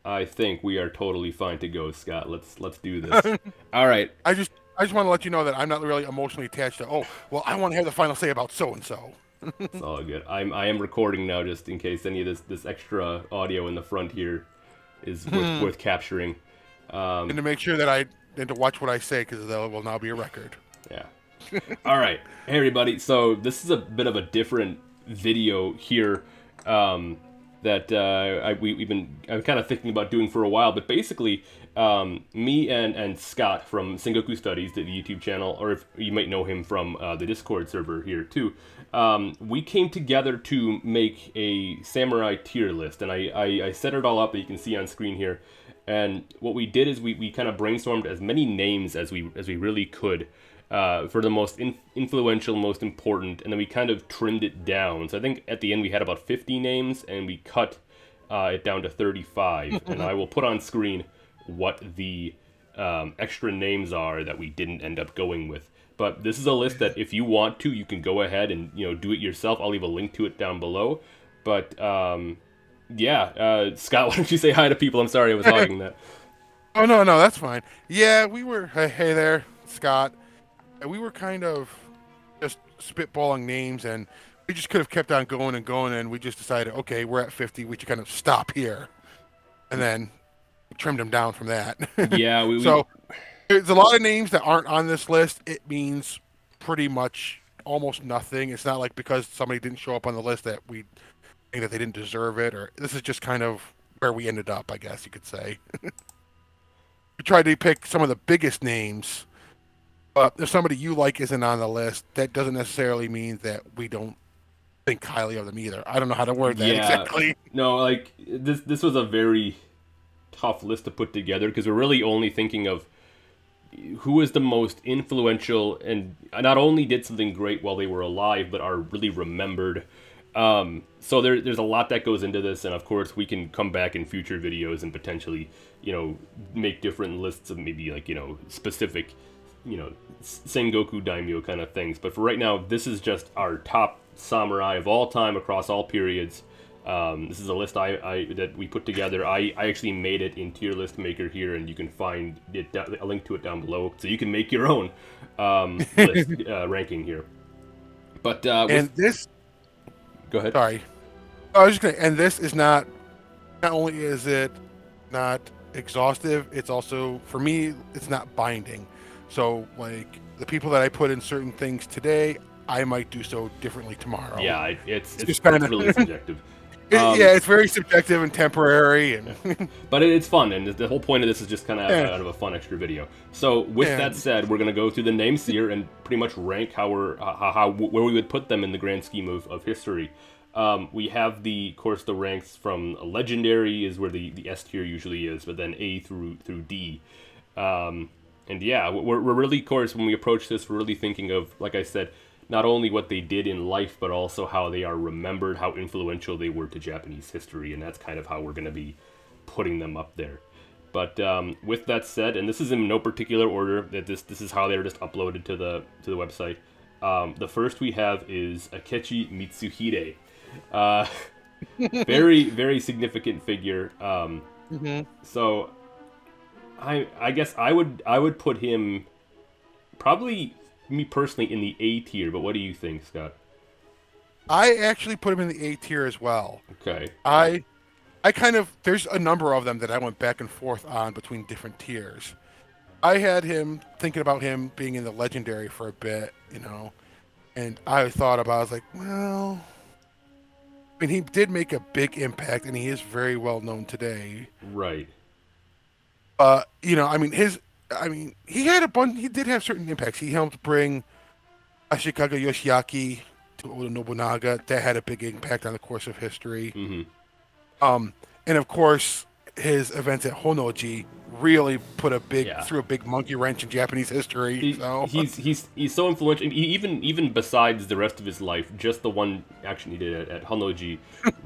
I think we are totally fine to go, Scott. Let's do this. All right. I just want to let you know that I'm not really emotionally attached to. Oh, well, I want to have the final say about so and so. It's all good. I am recording now, just in case any of this extra audio in the front here is worth capturing. And to make sure that and to watch what I say, because there will now be a record. Yeah. All right. Hey, everybody. So this is a bit of a different video here that I'm kind of thinking about doing for a while. But basically, me and Scott from Sengoku Studies, the YouTube channel, or if you might know him from the Discord server here too, we came together to make a samurai tier list. And I set it all up that you can see on screen here. And what we did is we kind of brainstormed as many names as we really could for the most influential, most important, and then we kind of trimmed it down. So I think at the end we had about 50 names, and we cut it down to 35. And I will put on screen what the extra names are that we didn't end up going with. But this is a list that if you want to, you can go ahead and do it yourself. I'll leave a link to it down below. But yeah, Scott, why don't you say hi to people? I'm sorry I was hogging that. Oh, no, that's fine. Yeah, we were, hey there, Scott. We were kind of just spitballing names, and we just could have kept on going and going, and we just decided, okay, we're at 50, we should kind of stop here. And then trimmed them down from that. Yeah, so there's a lot of names that aren't on this list. It means pretty much almost nothing. It's not like because somebody didn't show up on the list that we think that they didn't deserve it, or this is just kind of where we ended up, I guess you could say. We tried to pick some of the biggest names, but if somebody you like isn't on the list, that doesn't necessarily mean that we don't think highly of them either. I don't know how to word that exactly. No, like this was a very tough list to put together because we're really only thinking of who is the most influential and not only did something great while they were alive, but are really remembered. So there's a lot that goes into this, and of course we can come back in future videos and potentially, make different lists of maybe like, specific, Sengoku Daimyo kind of things. But for right now, this is just our top samurai of all time across all periods. This is a list that we put together. I actually made it in Tier List Maker here, and you can find a link to it down below, so you can make your own list ranking here. But and this. Go ahead. Sorry. I was just going to, and this is not only is it not exhaustive, it's also, for me, it's not binding. So, like, the people that I put in certain things today, I might do so differently tomorrow. Yeah, it's really subjective. Yeah, it's very subjective and temporary. And but it's fun, and the whole point of this is just kind of out of a fun extra video. So, with that said, we're going to go through the names here and pretty much rank where we would put them in the grand scheme of history. We have of course, the ranks from legendary is where the S tier usually is, but then A through D. And yeah, we're really, of course, when we approach this, we're really thinking of, like I said, not only what they did in life, but also how they are remembered, how influential they were to Japanese history, and that's kind of how we're going to be putting them up there. But with that said, and this is in no particular order, that this is how they were just uploaded to the website. The first we have is Akechi Mitsuhide. Very, very significant figure. So I guess I would put him probably, me personally, in the A tier, but what do you think, Scott? I actually put him in the A tier as well. Okay. I kind of, there's a number of them that I went back and forth on between different tiers. I had him thinking about him being in the legendary for a bit, and I thought about, I was like, well, I mean, he did make a big impact, and he is very well known today. Right. He had a bunch. He did have certain impacts. He helped bring Ashikaga Yoshiaki to Oda Nobunaga. That had a big impact on the course of history. Mm-hmm. And of course, his events at Honnoji really threw a big monkey wrench in Japanese history. He's so influential. Even besides the rest of his life, just the one action he did at Honnoji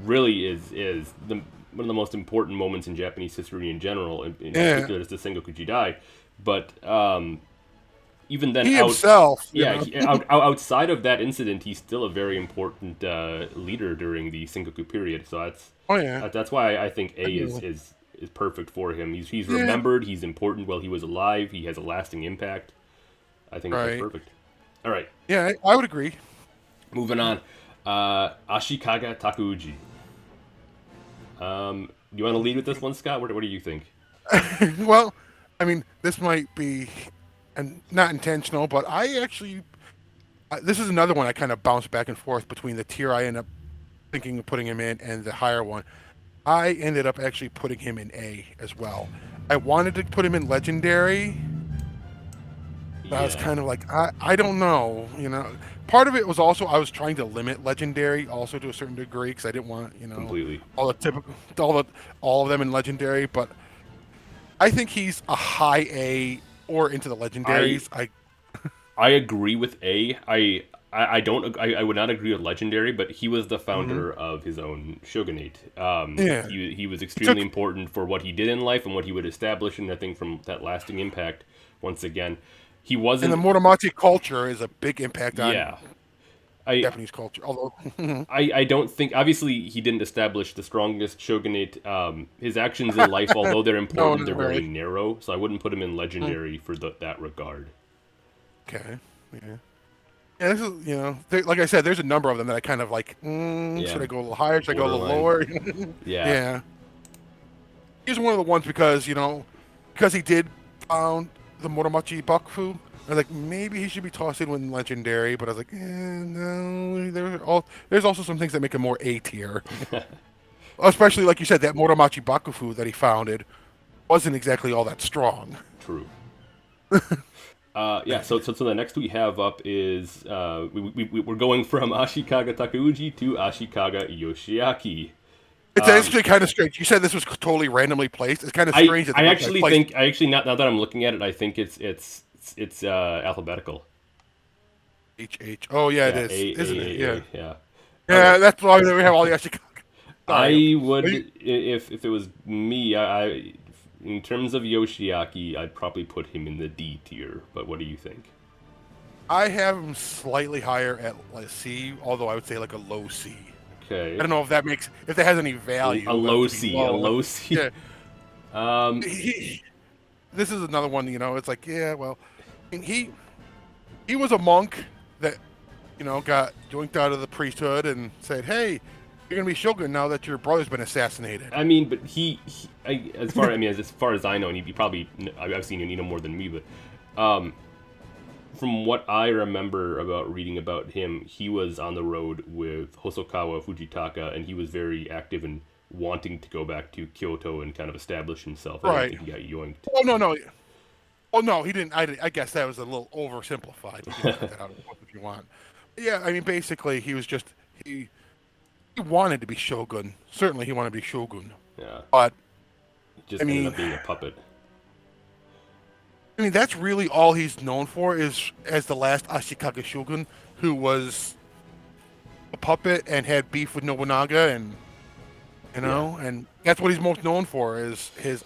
really is one of the most important moments in Japanese history in general. In particular, is the Sengoku Jidai. But even then, outside of that incident, he's still a very important leader during the Sengoku period. So that's why I think A is is perfect for him. He's remembered. He's important while he was alive. He has a lasting impact. I think that's perfect. All right. Yeah, I would agree. Moving on. Ashikaga Takauji. You want to lead with this one, Scott? What do you think? Well, I mean, this might be not intentional, but I actually this is another one I kind of bounce back and forth between the tier I end up thinking of putting him in and the higher one. I ended up actually putting him in A as well. I wanted to put him in Legendary. But I was kind of like, I don't know, Part of it was also I was trying to limit Legendary also to a certain degree because I didn't want, completely all the typical, all of them in Legendary. But I think he's a high A or into the Legendaries. I agree with A. I would not agree with Legendary, but he was the founder of his own shogunate. He was extremely important for what he did in life and what he would establish, and I think from that lasting impact, once again, he wasn't... And the Motomachi culture is a big impact on Japanese culture. Although I don't think... Obviously, he didn't establish the strongest shogunate. His actions in life, although they're important, they're very narrow, so I wouldn't put him in Legendary for that regard. Okay, yeah. Yeah, this is, like I said, there's a number of them that I kind of like, should I go a little higher? Should I go a little lower? Yeah. He's one of the ones because he did found the Motomachi Bakufu. I was like, maybe he should be tossed in with Legendary, but I was like, no. There's also some things that make him more A tier. Especially, like you said, that Motomachi Bakufu that he founded wasn't exactly all that strong. True. So the next we have up is we're going from Ashikaga Takauji to Ashikaga Yoshiaki. It's actually kind of strange. You said this was totally randomly placed. It's kind of strange. I actually think now that I'm looking at it, I think it's alphabetical. H. Oh yeah, it is, isn't it? Yeah. Yeah, that's why we have all the Ashikaga. I would, if it was me, I in terms of Yoshiaki, I'd probably put him in the D tier. But what do you think? I have him slightly higher at like C, although I would say like a low C. Okay. I don't know if that has any value. A low C. Yeah. This is another one. It's like, he was a monk that got yoinked out of the priesthood and said, "Hey, you're gonna be shogun now that your brother's been assassinated." I mean, but as far as I know, and you probably, I've seen him more than me, but from what I remember about reading about him, he was on the road with Hosokawa Fujitaka, and he was very active in wanting to go back to Kyoto and kind of establish himself. I don't think he got yoinked. Oh no, he didn't. I guess that was a little oversimplified. You can cut that out if you want. Yeah, I mean, basically, he was just he wanted to be shogun. Certainly, he wanted to be shogun. Yeah, but he just ended up being a puppet. I mean, that's really all he's known for is as the last Ashikaga shogun who was a puppet and had beef with Nobunaga, and and that's what he's most known for is his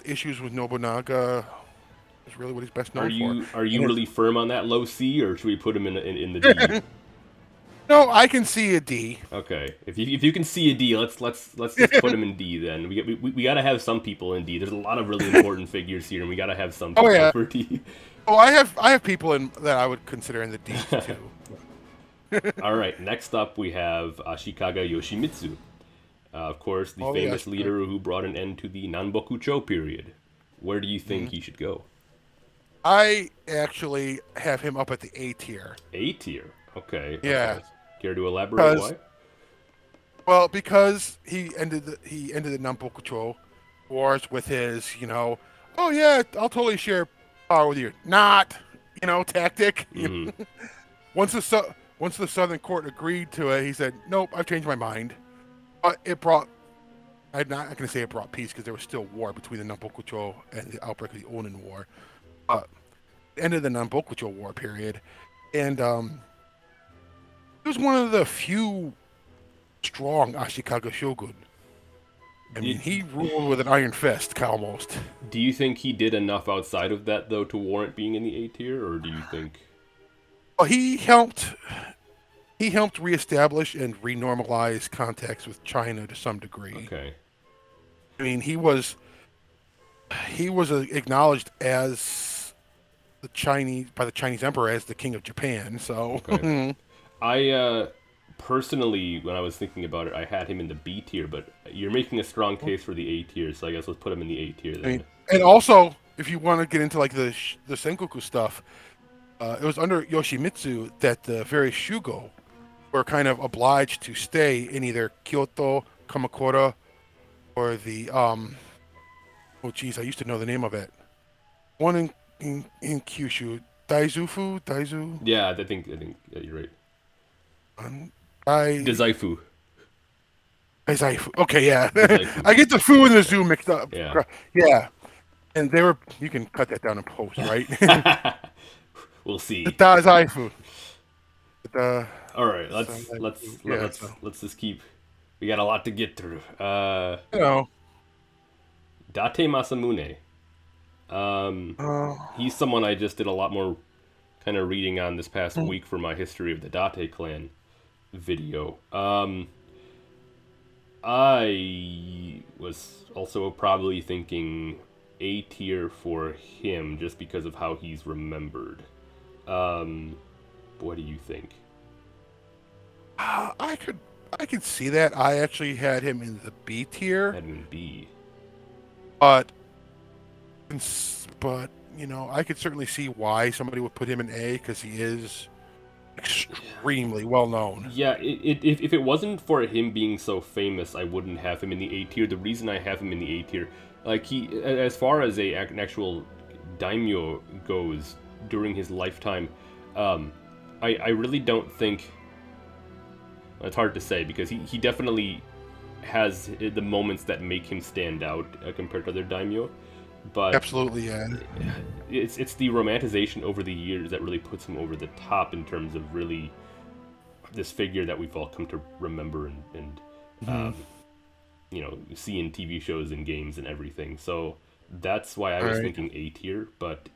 issues with Nobunaga. Is really what he's best known for. Are you really firm on that low C, or should we put him in the D? No, I can see a D. Okay, if you can see a D, let's just put him in D then. We got to have some people in D. There's a lot of really important figures here, and we got to have some people for D. Oh, I have people in that I would consider in the D too. All right, next up we have Ashikaga Yoshimitsu. Of course, the famous leader who brought an end to the Nanbokucho period. Where do you think he should go? I actually have him up at the A tier. A tier? Okay. Yeah. Okay. Care to elaborate why? Well, because he ended the Nanbokucho wars with his, oh yeah, I'll totally share power with you. Not, tactic. Mm-hmm. Once the Southern Court agreed to it, he said, "Nope, I've changed my mind." But it brought. I'm not going to say it brought peace because there was still war between the Nanbokucho and the outbreak of the Onin War. But it ended the Nanbokucho War period, and he was one of the few strong Ashikaga shogun. I mean, he ruled with an iron fist, almost. Do you think he did enough outside of that, though, to warrant being in the A tier, or do you think... Well, he helped reestablish and renormalize contacts with China to some degree. Okay. I mean, he was acknowledged as the Chinese emperor as the king of Japan. So Okay. I personally, when I was thinking about it, I had him in the B tier, but you're making a strong case for the A tier, so I guess let's put him in the A tier I mean, then. and also if you want to get into like the Sengoku stuff, it was under Yoshimitsu that the various shugo were kind of obliged to stay in either Kyoto, Kamakura, or the oh geez, I used to know the name of it. One in Kyushu, Daizu, Yeah, I think yeah, you're right. um, Dai Dazaifu. Daizu. Okay, yeah, Dazaifu. I get the fu and the zoo mixed up. Yeah. Yeah, and they were. You can cut that down in post, right? We'll The see. Daizu. The All right, yeah, so let's just keep. We got a lot to get through. you know. Date Masamune. Uh, He's someone I just did a lot more kind of reading on this past mm, week for my history of the Date clan video. I was also probably thinking A tier for him just because of how he's remembered. Um, what do you think? I could I could see that. I actually had him in the B tier, Edmund B. but but I could certainly see why somebody would put him in A because he is extremely well known. Yeah, if it wasn't for him being so famous, I wouldn't have him in the A tier. The reason I have him in the A tier, like as far as an actual daimyo goes during his lifetime, I really don't think it's hard to say because he definitely has the moments that make him stand out compared to other daimyo, but Absolutely, yeah. it's the romanticization over the years that really puts him over the top in terms of really this figure that we've all come to remember and Mhm. see in TV shows and games and everything. So that's why I All was right. thinking A tier. But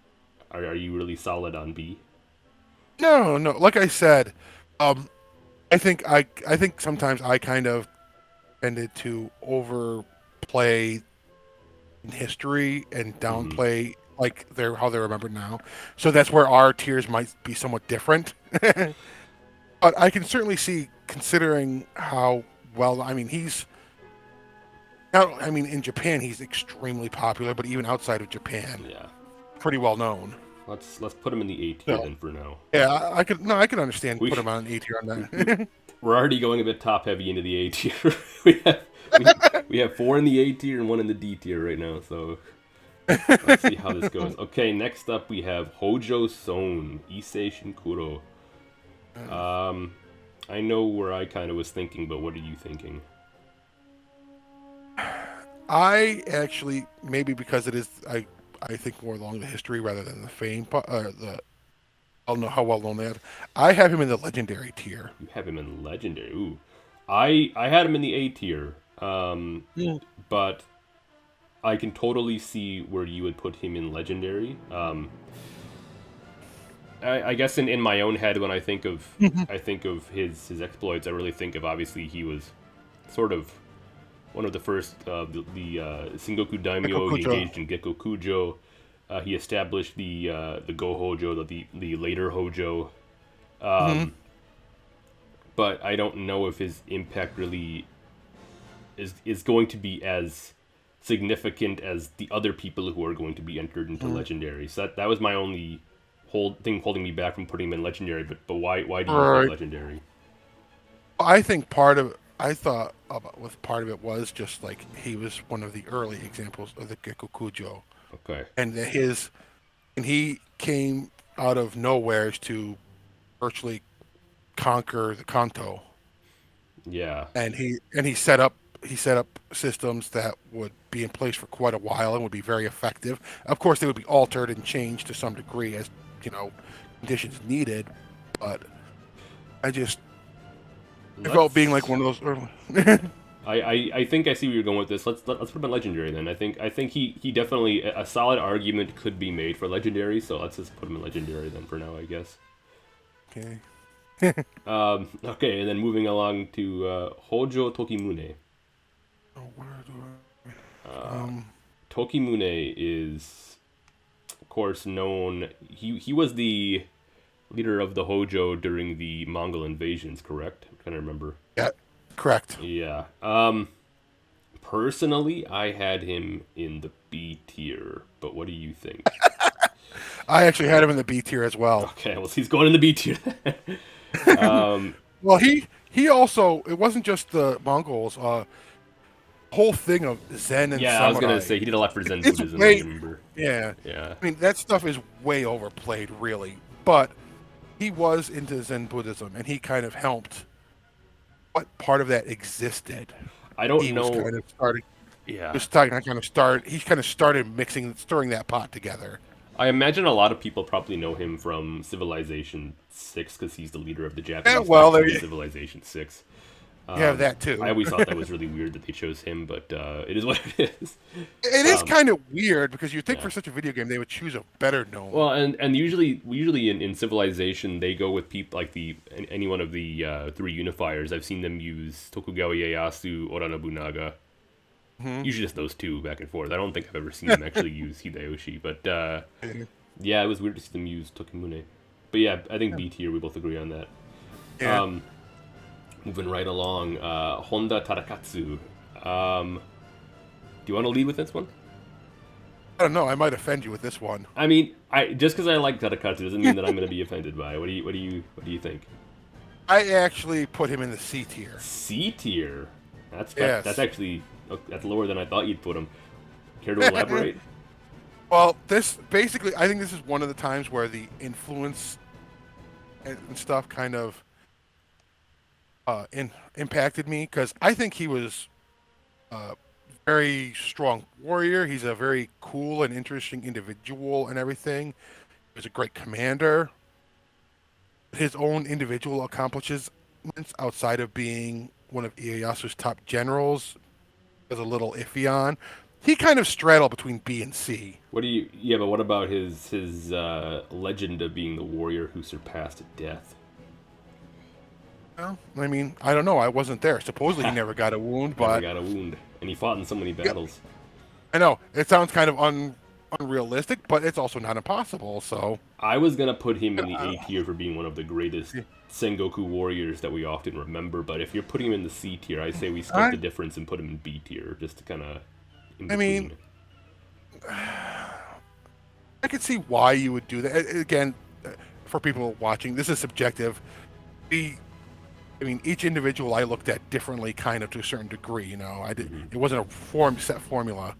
are you really solid on B? No, no. Like I said, um, I think sometimes I kind of tended to overplay in history and Hmm. downplay like how they're remembered now. So that's where our tiers might be somewhat different. But I can certainly see, considering how well, I mean, he's now, I mean, in Japan, he's extremely popular, but even outside of Japan, Yeah. pretty well known. Let's put him in the A tier So, then for now. yeah, I could, no, I could understand We put sh- him on an A tier on we that. we're already going a bit top heavy into the A tier. we have we have four in the A tier and one in the D tier right now. So let's see how this goes. Okay, next up we have Hojo Soun, Issei Shinkuro. Um, I know where I kind of was thinking, but what are you thinking? I actually, maybe because it is, I think more along the history rather than the fame, I don't know how well known they are. I have him in the legendary tier. You have him in Legendary. Ooh, I had him in the A tier. Mm. But I can totally see where you would put him in Legendary. I guess in my own head when I think of his exploits, I really think of obviously he was sort of one of the first the Sengoku Daimyo. He Ekukujo. engaged in Gekkokujo. He established the Go Hojo, the later Hojo. Hmm. But I don't know if his impact really is going to be as significant as the other people who are going to be entered into Hmm. Legendary. So that was my only thing holding me back from putting him in Legendary. But why do you think Right. Legendary? I think part of I thought about with part of it was just like he was one of the early examples of the Gekkokujo, Okay. and that and he came out of nowheres to virtually conquer the Kanto, Yeah. and he set up systems that would be in place for quite a while and would be very effective. Of course, they would be altered and changed to some degree as you know conditions needed, but I just it felt being like Let's. one of those early. I think I see where you're going with this. Let's put him in Legendary then. I think he definitely a solid argument could be made for Legendary. So let's just put him in Legendary then for now, I guess. Okay. Okay, and then moving along to Hojo Tokimune. Oh, where do Tokimune is, of course, known. He was the leader of the Hojo during the Mongol invasions, correct? I'm trying to remember. Yeah, correct. Yeah. Personally, I had him in the B tier, but what do you think? I actually had him in the B tier as well. Okay, well, he's going in the B tier. Well, he also, it wasn't just the Mongols. Whole thing of Zen and Yeah, samurai. I was gonna say he did a lot for Zen It's Buddhism. I way, remember. yeah. Yeah. I mean, that stuff is way overplayed, really. But he was into Zen Buddhism, and he kind of helped what part of that existed. I don't He know. was kind of starting. Yeah. Just talking, I kind of start. He kind of started stirring that pot together. I imagine a lot of people probably know him from Civilization 6 because he's the leader of the Japanese well, faction there in Civilization 6. You have that too. I always thought that was really weird that they chose him, but it is what it is. It is kind of weird because you'd think yeah. for such a video game they would choose a better gnome. Well, and usually in Civilization they go with people like any one of the three unifiers. I've seen them use Tokugawa Ieyasu, Oda Nobunaga. Usually just those two back and forth. I don't think I've ever seen them actually use Hideyoshi, but yeah, it was weird to see them use Tokimune. But yeah, I think B tier, we both agree on that. Yeah. Moving right along, Honda Tadakatsu. Do you want to lead with this one? I don't know. I might offend you with this one. I mean, just because I like Tadakatsu doesn't mean that I'm going to be offended by it. What do you think? I actually put him in the C tier. C tier. Yes. That's lower than I thought you'd put him. Care to elaborate? Well, this basically, I think this is one of the times where the influence and stuff kind of impacted me because I think he was a very strong warrior. He's a very cool and interesting individual and everything. He was a great commander. His own individual accomplishments outside of being one of Ieyasu's top generals was a little iffy on. He kind of straddled between B and C. Yeah, but what about his legend of being the warrior who surpassed death? Well, I mean, I don't know. I wasn't there. Supposedly he never got a wound, but Never got a wound, and he fought in so many battles. I know it sounds kind of unrealistic, but it's also not impossible. So I was gonna put him in the A tier for being one of the greatest Sengoku warriors that we often remember. But if you're putting him in the C tier, I say we split the difference and put him in B tier, just to kind of. I mean, I could see why you would do that. Again, for people watching, this is subjective. I mean, each individual I looked at differently, kind of to a certain degree. You know, It wasn't a set formula.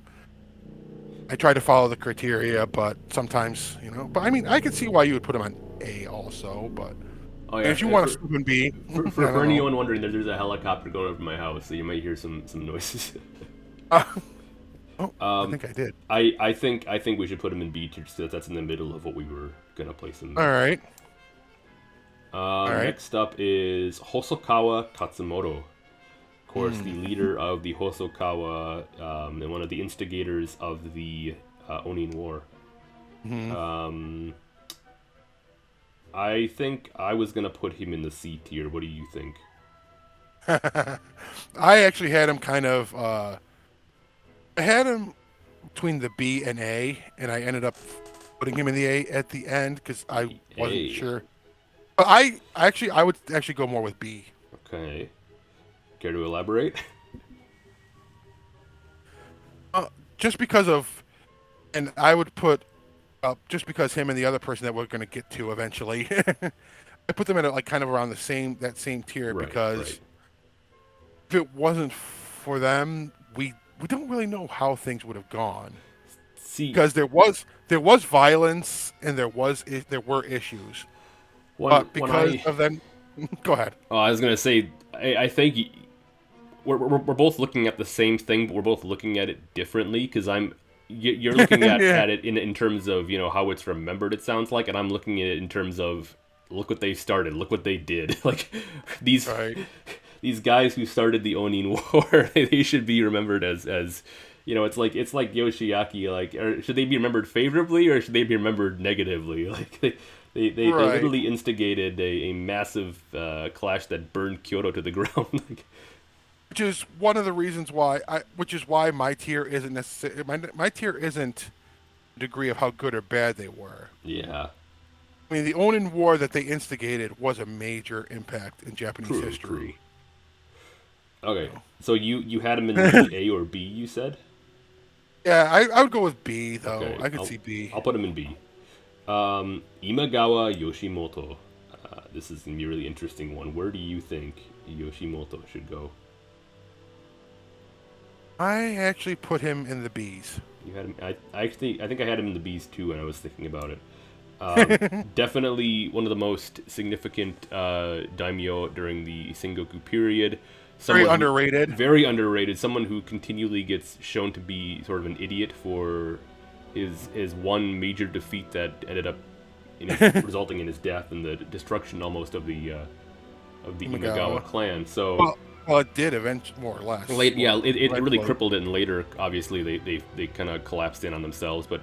I tried to follow the criteria, but sometimes, you know. But I mean, I could see why you would put him on A also. But if you want to slip in B, for anyone wondering, there's a helicopter going over my house, so you might hear some noises. I think I did. I think we should put him in B tier, so that's in the middle of what we were gonna place him. All right. Next up is Hosokawa Katsumoto. Of course, the leader of the Hosokawa and one of the instigators of the Onin War. I think I was gonna put him in the C tier. What do you think? I actually had him kind of. I had him between the B and A, and I ended up putting him in the A at the end because I wasn't sure. But I would actually go more with B. Okay. Care to elaborate? Just because of, and I would put, just because him and the other person that we're going to get to eventually, I put them at kind of around that same tier because if it wasn't for them, we don't really know how things would have gone. Because there was violence and there were issues. But because of them, go ahead. Oh, I was gonna say, I think we're both looking at the same thing, but we're both looking at it differently. Because you're looking at it in terms of how it's remembered. It sounds like, and I'm looking at it in terms of look what they started, look what they did. Like these guys who started the Onin War, they should be remembered as it's like Yoshiaki. Like, should they be remembered favorably or should they be remembered negatively? Like they literally instigated a massive clash that burned Kyoto to the ground. which is one of the reasons why my tier isn't necessarily my tier isn't the degree of how good or bad they were. Yeah. I mean, the Onin War that they instigated was a major impact in Japanese True. history. Okay. You know? So you had him in the A or B, you said? Yeah, I would go with B though. Okay. I could see B. I'll put him in B. Imagawa Yoshimoto. This is gonna be a really interesting one. Where do you think Yoshimoto should go? I actually put him in the B's. You had him. I think I had him in the B's too, when I was thinking about it. Definitely one of the most significant daimyo during the Sengoku period. Very underrated. Very underrated. Someone who continually gets shown to be sort of an idiot for his one major defeat that ended up resulting in his death and the destruction almost of the Imagawa clan. So. Well, it did eventually, more or less. It really crippled it, and later, obviously, they kind of collapsed in on themselves. But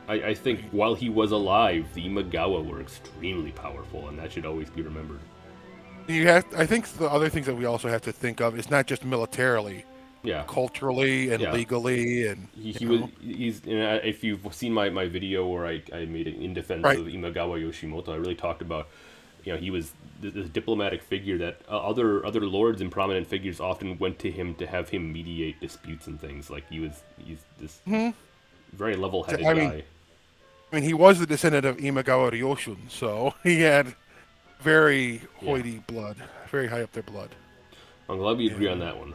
I think while he was alive, the Imagawa were extremely powerful, and that should always be remembered. I think the other things that we also have to think of is not just militarily, culturally and legally, and he's if you've seen my video where I made it in defense of Imagawa Yoshimoto, I really talked about. He was this diplomatic figure that other lords and prominent figures often went to him to have him mediate disputes and things. Like he's this very level-headed guy. I mean, he was the descendant of Imagawa Ryoshun, so he had very hoity blood, very high up their blood. I'm glad we agree on that one.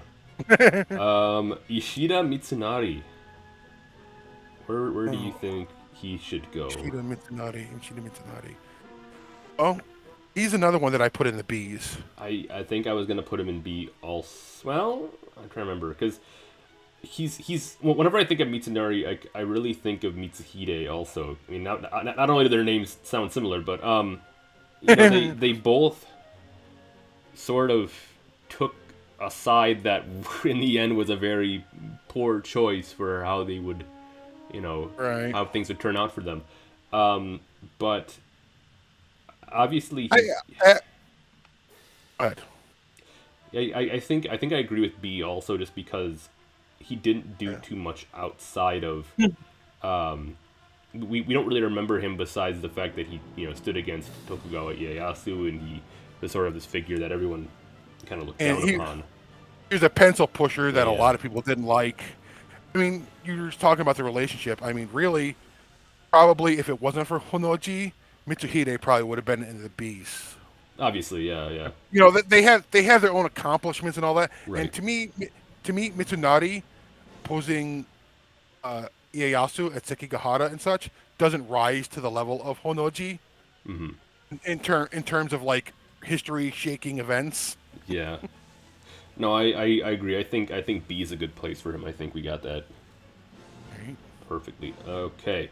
Ishida Mitsunari. Where do you think he should go? Ishida Mitsunari. Oh. He's another one that I put in the B's. I think I was gonna put him in B also. Well, I'm trying to remember because he's whenever I think of Mitsunari, I really think of Mitsuhide also. I mean, not only do their names sound similar, but they both sort of took a side that in the end was a very poor choice for how they would, how things would turn out for them. But obviously, I think I agree with B also, just because he didn't do too much outside of. We don't really remember him besides the fact that he stood against Tokugawa Ieyasu, and he was sort of this figure that everyone kind of looked down upon. He was a pencil pusher that a lot of people didn't like. I mean, you were talking about the relationship. I mean, really, probably if it wasn't for Honoji, Mitsuhide probably would have been in the B's. Obviously, yeah. They have their own accomplishments and all that. Right. And to me, Mitsunari posing Ieyasu at Sekigahara and such doesn't rise to the level of Honoji in terms of like history-shaking events. Yeah. No, I agree. I think B is a good place for him. I think we got that perfectly. Okay.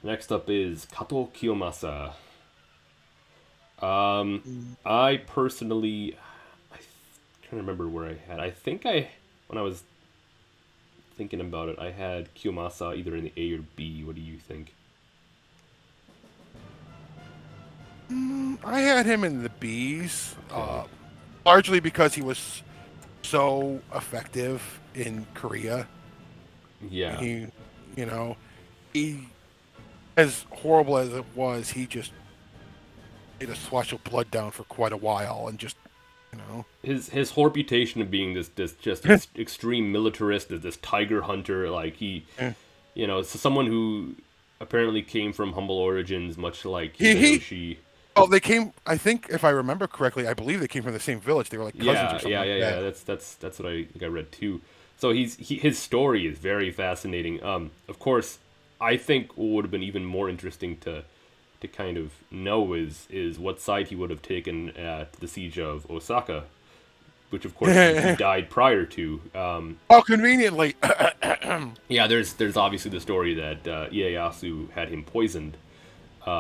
Next up is Kato Kiyomasa. I personally, I'm trying to remember where I had. I think when I was thinking about it, I had Kiyomasa either in the A or B. What do you think? I had him in the B's, largely because he was so effective in Korea. Yeah. He as horrible as it was, he just made a swash of blood down for quite a while, and just his whole reputation of being this extreme militarist, this tiger hunter, like he, someone who apparently came from humble origins, much like Hideyoshi. They came. I think, if I remember correctly, I believe they came from the same village. They were like cousins or something. Yeah. That's what I think I read too. So his story is very fascinating. Of course, I think what would have been even more interesting to kind of know is what side he would have taken at the siege of Osaka, which of course he died prior to. Conveniently. Yeah, there's obviously the story that Ieyasu had him poisoned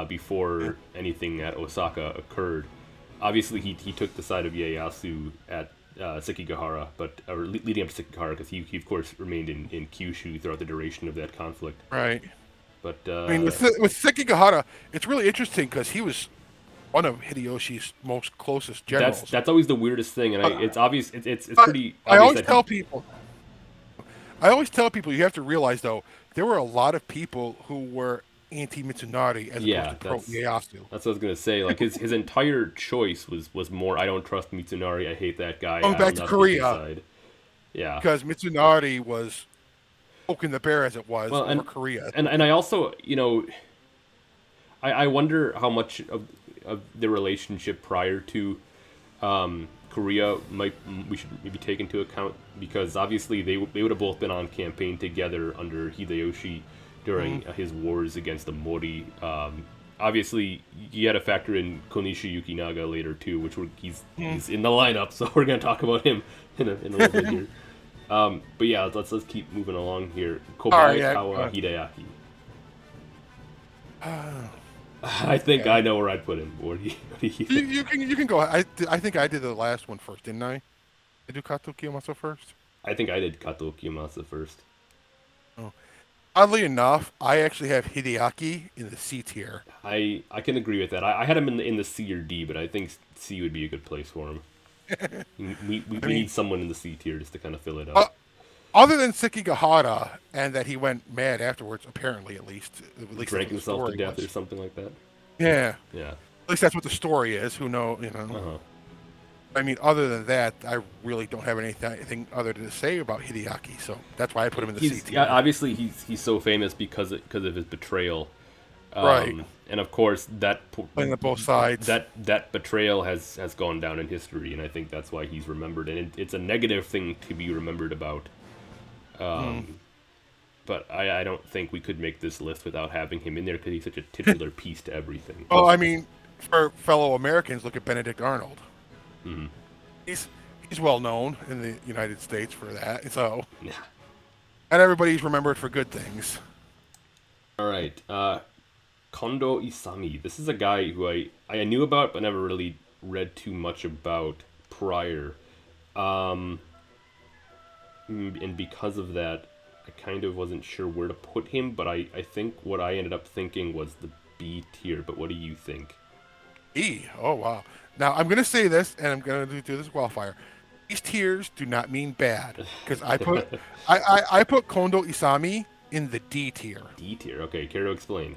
before anything at Osaka occurred. Obviously, he took the side of Ieyasu at Sekigahara, or leading up to Sekigahara, because he of course remained in Kyushu throughout the duration of that conflict. Right. But I mean, with Sekigahara, it's really interesting because he was one of Hideyoshi's most closest That's generals. that's always the weirdest thing, and it's obvious. It's But pretty I obvious always that tell people, you have to realize though there were a lot of people who were anti Mitsunari as opposed yeah, to pro Ieyasu. that's what I was gonna say. Like his entire choice was more. I don't trust Mitsunari. I hate that guy. Going I will back to not pick his Korea, side. Yeah. because Mitsunari was poking the bear as it was Well, over Korea. and I also I wonder how much of the relationship prior to Korea we should maybe take into account, because obviously they would have both been on campaign together under Hideyoshi during his wars against the Mori. Obviously, you had to factor in Konishi Yukinaga later too, which he's in the lineup, so we're gonna talk about him in a little bit here. But yeah, let's keep moving along here. Kobayakawa Hideaki. I think I know where I'd put him. What do you think? You can go. I think I did the last one first, didn't I? I do Kato Kiyomasa first. I think I did Kato Kiyomasa first. Oh. Oddly enough, I actually have Hideaki in the C tier. I can agree with that. I had him in the C or D, but I think C would be a good place for him. we need someone in the C tier just to kind of fill it up. Other than Sekigahara, and that he went mad afterwards, apparently at least Drank himself to death or something like that. Yeah. Yeah. At least that's what the story is. Who knows? I mean, other than that, I really don't have anything other to say about Hideaki, so that's why I put him in the C tier. Yeah, obviously, he's so famous because of his betrayal, right? And of course, playing at both sides. That betrayal has gone down in history, and I think that's why he's remembered. And it's a negative thing to be remembered about. But I don't think we could make this list without having him in there, because he's such a titular piece to everything. Oh, I mean, for fellow Americans, look at Benedict Arnold. Mm-hmm. He's well known in the United States for that. So, yeah. And everybody's remembered for good things. All right, Kondo Isami. This is a guy who I knew about, but never really read too much about prior. And because of that, I kind of wasn't sure where to put him, but I think what I ended up thinking was the B tier. But what do you think? E. Oh, wow. Now, I'm going to say this, and I'm going to do this qualifier. These tiers do not mean bad, because I put I put Kondo Isami in the D tier. D tier. Okay, care to explain?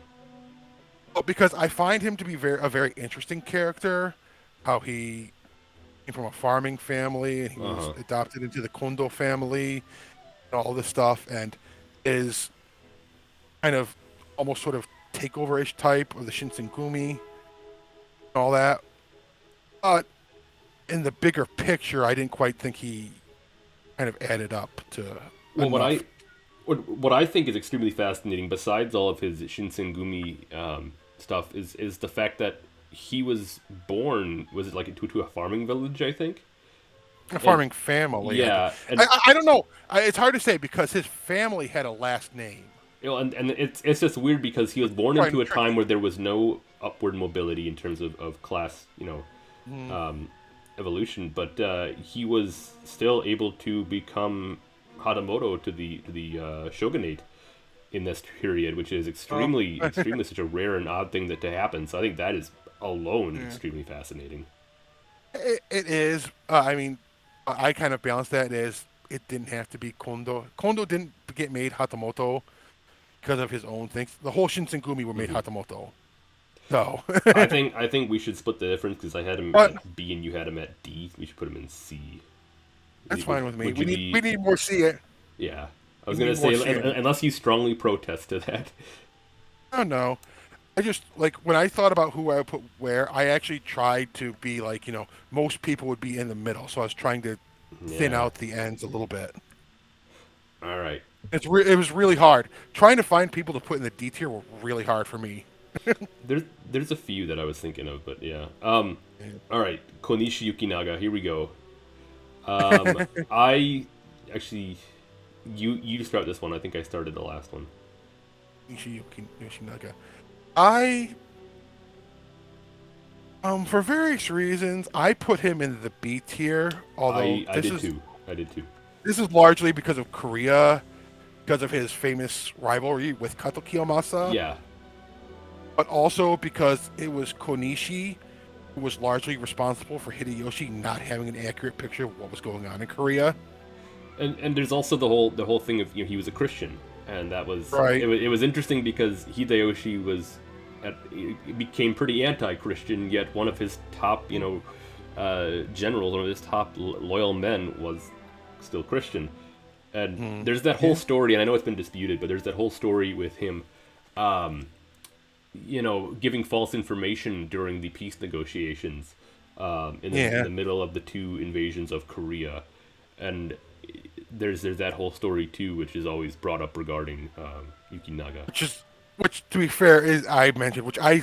Well, because I find him to be a very interesting character. How he came from a farming family, and he was adopted into the Kondo family, and all this stuff, and is kind of almost sort of takeover-ish type of the Shinsengumi, and all that. But in the bigger picture, I didn't quite think he kind of added up to. Well, what I think is extremely fascinating, besides all of his Shinsengumi stuff, is the fact that he was born, was it like into a farming village, I think? A farming family. Yeah. I don't know. It's hard to say because his family had a last name. You know, and it's just weird because he was born into a time where there was no upward mobility in terms of class, evolution, but he was still able to become Hatamoto to the shogunate in this period, which is extremely such a rare and odd thing to happen. So I think that is alone extremely fascinating. It is. I mean, I kind of balance that as it didn't have to be Kondo. Kondo didn't get made Hatamoto because of his own things. The whole Shinsengumi were made Hatamoto. So I think we should split the difference, because I had him at B and you had him at D. We should put him in C. That's fine with me. We need more C. Yeah, I was gonna say unless you strongly protest to that. Oh no. I just, like, when I thought about who I would put where, I actually tried to be like, most people would be in the middle. So I was trying to thin out the ends a little bit. All right. It was really hard. Trying to find people to put in the D tier were really hard for me. There's a few that I was thinking of, but yeah. All right, Konishi Yukinaga. Here we go. I actually, you start this one. I think I started the last one. Konishi Yukinaga. For various reasons, I put him in the B tier. Although I did too. This is largely because of Korea, because of his famous rivalry with Kato Kiyomasa. Yeah. But also because it was Konishi who was largely responsible for Hideyoshi not having an accurate picture of what was going on in Korea. And there's also the whole thing of he was a Christian, and that was Right. it was interesting because Hideyoshi he became pretty anti-Christian, yet one of his top generals, one of his top loyal men was still Christian. And there's that whole story, and I know it's been disputed, but there's that whole story with him, giving false information during the peace negotiations in the middle of the two invasions of Korea, and there's that whole story too, which is always brought up regarding Yukinaga. Which to be fair is I mentioned, which I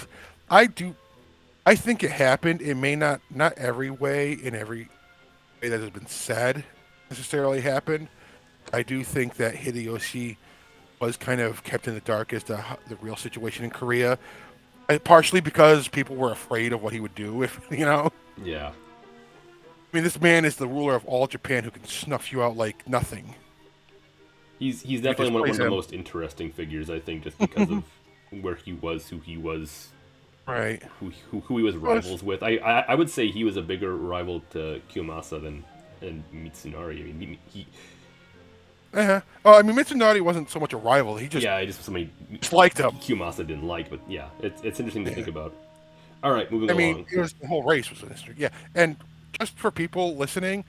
think it happened. It may not every way in every way that has been said necessarily happened. I do think that Hideyoshi was kind of kept in the dark as to the real situation in Korea, partially because people were afraid of what he would do if Yeah. I mean, this man is the ruler of all Japan who can snuff you out like nothing. He's definitely one of the most interesting figures, I think, just because of where he was, who he was, right? Who he was rivals with. I would say he was a bigger rival to Kiyomasa than Mitsunari. I mean, he Well, I mean, Mitsunari wasn't so much a rival. He just somebody liked him. Kiyomasa didn't like, but yeah, it's interesting to think about. All right, moving along. I mean, it was the whole race was an history. Yeah, and just for people listening,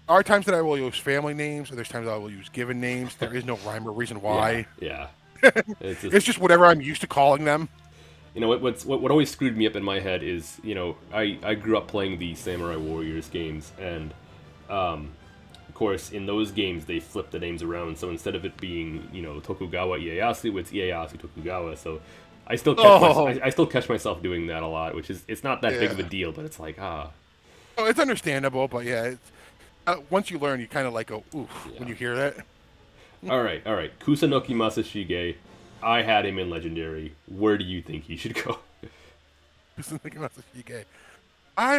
there are times that I will use family names, and there's times I will use given names. There is no rhyme or reason why. Yeah. It's just whatever I'm used to calling them. You know what always screwed me up in my head is I grew up playing the Samurai Warriors games, and of course in those games they flip the names around. So instead of it being Tokugawa Ieyasu, it's Ieyasu Tokugawa. So I still catch myself doing that a lot, which is it's not that big of a deal, but it's like Oh, it's understandable, but yeah, it's, once you learn, you kind of like go oof when you hear that. All right. Kusunoki Masashige, I had him in Legendary. Where do you think he should go? Kusunoki Masashige, I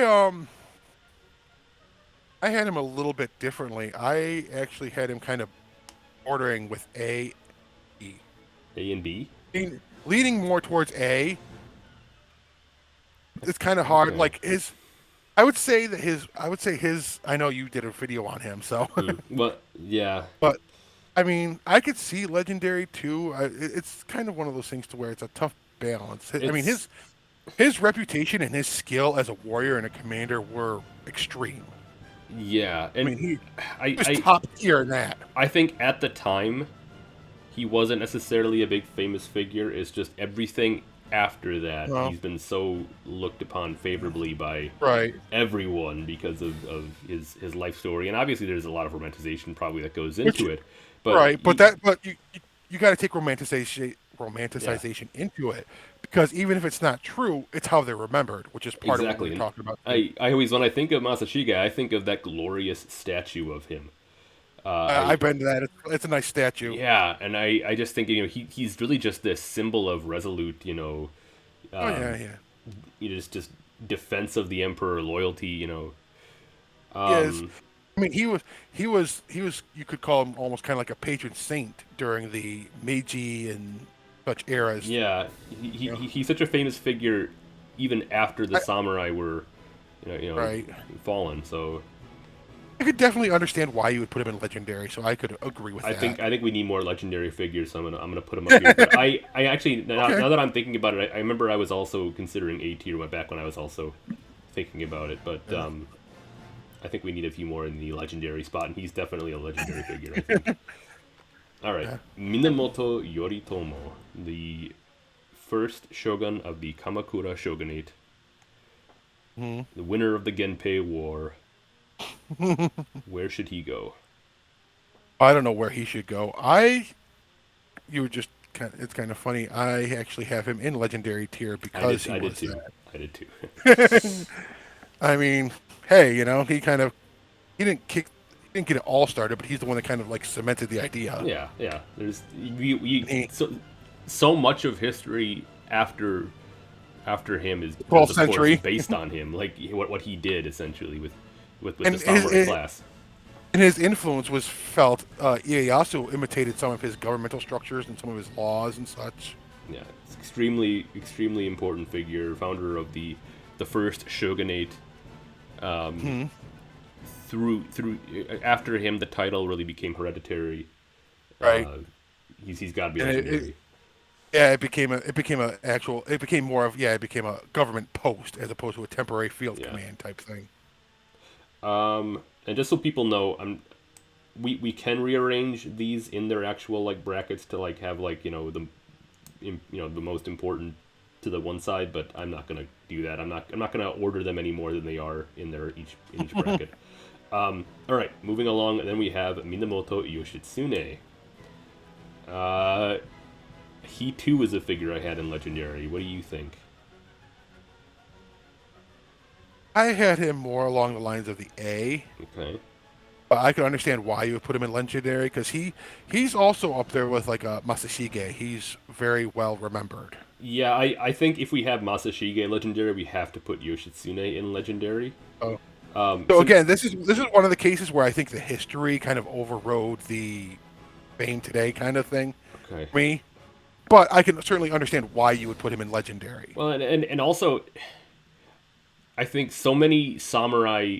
had him a little bit differently. I actually had him kind of ordering with A, E. A and B? Leaning more towards A. It's kind of hard. Like I would say his. I know you did a video on him, so. But yeah. But I mean, I could see Legendary too. It's kind of one of those things to where it's a tough balance. I mean, his reputation and his skill as a warrior and a commander were extreme. Yeah, and I mean, he was top tier in that. I think at the time, he wasn't necessarily a big famous figure. It's just everything after that, he's been so looked upon favorably by everyone because of his life story, and obviously there's a lot of romanticization probably that goes into it. But but you got to take romanticization into it, because even if it's not true, it's how they're remembered, which is part of what we're talking about. I always, when I think of Masashige, I think of that glorious statue of him. I've been to that. It's a nice statue. Yeah, and I just think he's really just this symbol of resolute, just defense of the emperor, loyalty, Yes. I mean, he was. You could call him almost kind of like a patron saint during the Meiji and such eras. Yeah, he's such a famous figure, even after the samurai were, fallen. So I could definitely understand why you would put him in Legendary. So I could agree with that. I think we need more Legendary figures. So I'm gonna put him up here. But I actually now that I'm thinking about it, I remember I was also considering A tier back when I was also thinking about it, but. I think we need a few more in the Legendary spot, and he's definitely a Legendary figure, I think. All right. Minamoto Yoritomo, the first shogun of the Kamakura shogunate, the winner of the Genpei War. Where should he go? I don't know where he should go. It's kind of funny. I actually have him in Legendary tier because I did too. I did too. I mean, hey, he didn't get it all started, but he's the one that kind of like cemented the idea. Yeah. There's so much of history after him is 12th century based on him, like what he did essentially with the samurai class. And his influence was felt. Ieyasu imitated some of his governmental structures and some of his laws and such. Yeah, it's extremely important figure, founder of the the first shogunate. Hmm. Through after him, the title really became hereditary. Right. He's got to be And legendary. yeah, it became more of it became a government post as opposed to a temporary field Yeah. command type thing. And just so people know, we can rearrange these in their actual like brackets to like have like the most important to the one side, but I'm not gonna do that. I'm not gonna order them any more than they are in each bracket. All right, moving along. Then we have Minamoto Yoshitsune. He too is a figure I had in Legendary. What do you think? I had him more along the lines of the A, Okay. but I could understand why you would put him in legendary because he's also up there with like a Masashige. He's very well remembered. Yeah, I think if we have Masashige Legendary, we have to put Yoshitsune in Legendary. Oh. So Since again, this is one of the cases where I think the history kind of overrode the fame today kind of thing. okay. For me, but I can certainly understand why you would put him in legendary. Well, and also, I think so many samurai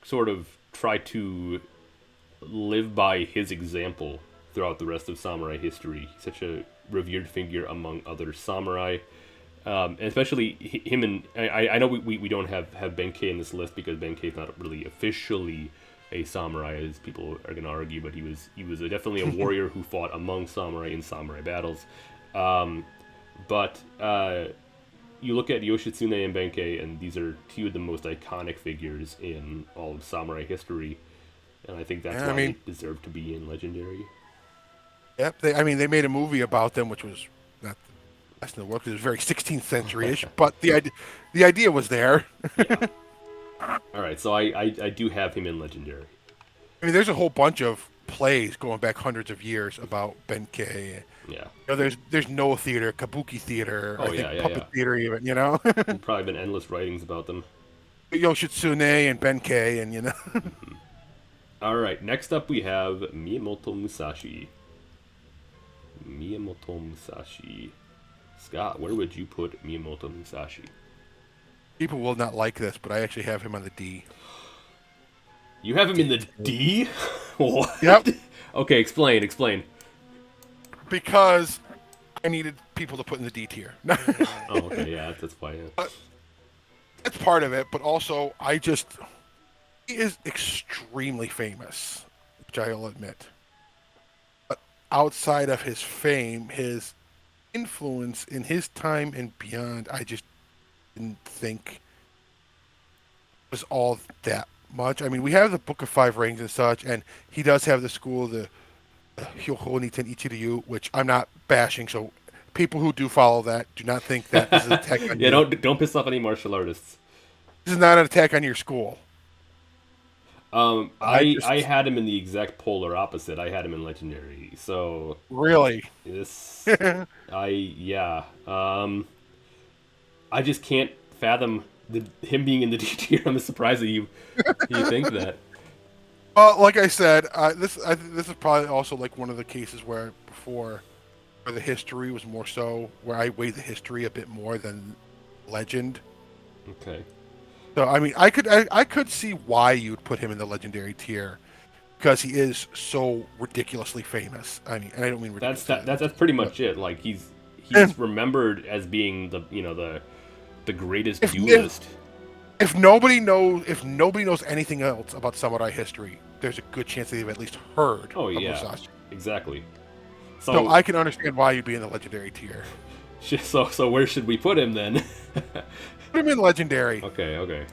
sort of try to live by his example throughout the rest of samurai history. He's such a revered figure among other samurai, and especially him. And I know we don't have Benkei in this list because Benkei is not really officially a samurai, as people are going to argue, but he was definitely a warrior who fought among samurai in samurai battles. But you look at Yoshitsune and Benkei, and these are two of the most iconic figures in all of samurai history, and I think that's why they deserve to be in Legendary. Yep. They made a movie about them, which was not the best in the world because it was very 16th century-ish, but the idea was there. Yeah. All right, so I do have him in Legendary. I mean, there's a whole bunch of plays going back hundreds of years about Benkei. Yeah. There's no theater, kabuki theater, Oh, I think yeah. puppet theater even, There's probably been endless writings about them. Yoshitsune and Benkei and. All right, next up we have Miyamoto Musashi. Miyamoto Musashi. Scott, where would you put Miyamoto Musashi? People will not like this, but I actually have him on the D. You have him in the D? What? Yep. Okay, explain. Because I needed people to put in the D tier. Oh, okay, yeah, that's why. Yeah. That's part of it, but also he is extremely famous, which I'll admit. But outside of his fame, his influence in his time and beyond, I just didn't think was all that much. I mean, we have the Book of Five Rings and such, and he does have the school, the Hyoho Niten Ichiryu, which I'm not bashing. So people who do follow that do not think that this is an attack on Yeah, you. don't piss off any martial artists. This is not an attack on your school. I had him in the exact polar opposite. I had him in Legendary. So Really? this I just can't fathom him being in the D tier. I'm surprised that you think that. Well, like I said, this is probably also like one of the cases where the history was more so where I weigh the history a bit more than legend. Okay. So I mean, I could see why you'd put him in the legendary tier because he is so ridiculously famous. I mean, and I don't mean ridiculous. That's pretty much it. Like he's remembered as being the greatest duelist. If nobody knows anything else about samurai history, there's a good chance they've at least heard of Musashi. Exactly. So I can understand why you'd be in the legendary tier. So where should we put him then? Put him in legendary. Okay.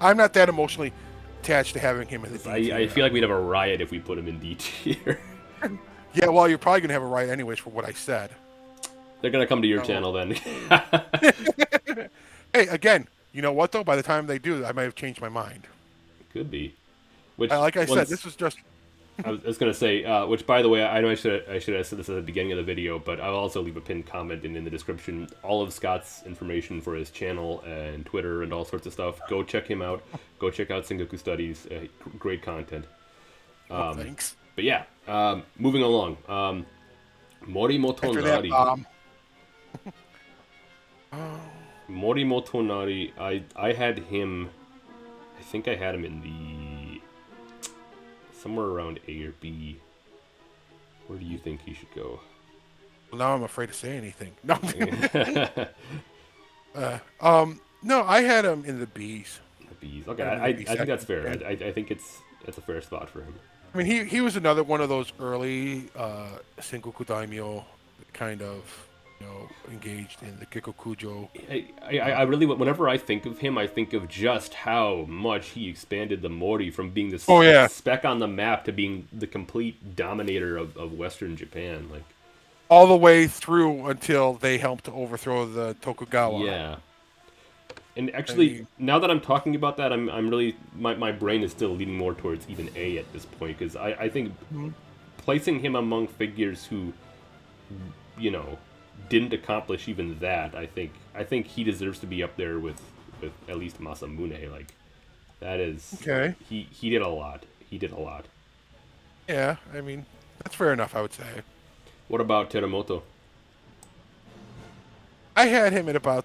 I'm not that emotionally attached to having him in the D tier. I feel like we'd have a riot if we put him in D tier. Yeah, well, you're probably gonna have a riot anyways for what I said. They're gonna come to your channel then. Hey, again, you know what though? By the time they do, I might have changed my mind. Could be. Which, like I said, this is just. I was gonna say, which by the way, I know I should have said this at the beginning of the video, but I'll also leave a pinned comment in the description. All of Scott's information for his channel and Twitter and all sorts of stuff. Go check him out. Go check out Sengoku Studies. Great content. Thanks. But yeah, moving along. Mori Motonari. Mori Motonari, I had him. I think I had him in the somewhere around A or B. Where do you think he should go? Well, now I'm afraid to say anything. No. No, I had him in the B's. The B's. Okay, I think that's fair. I think it's a fair spot for him. I mean, he was another one of those early Sengoku Daimyo kind of, engaged in the Kikokujo. I really, whenever I think of him, I think of just how much he expanded the Mori from being this speck on the map to being the complete dominator of Western Japan. Like all the way through until they helped to overthrow the Tokugawa. Yeah. And actually, now that I'm talking about that, I'm really my brain is still leaning more towards even A at this point, because I think placing him among figures who, didn't accomplish even that, I think he deserves to be up there with at least Masamune. Like that is okay. He did a lot. He did a lot. Yeah, I mean that's fair enough, I would say. What about Terumoto? I had him at about.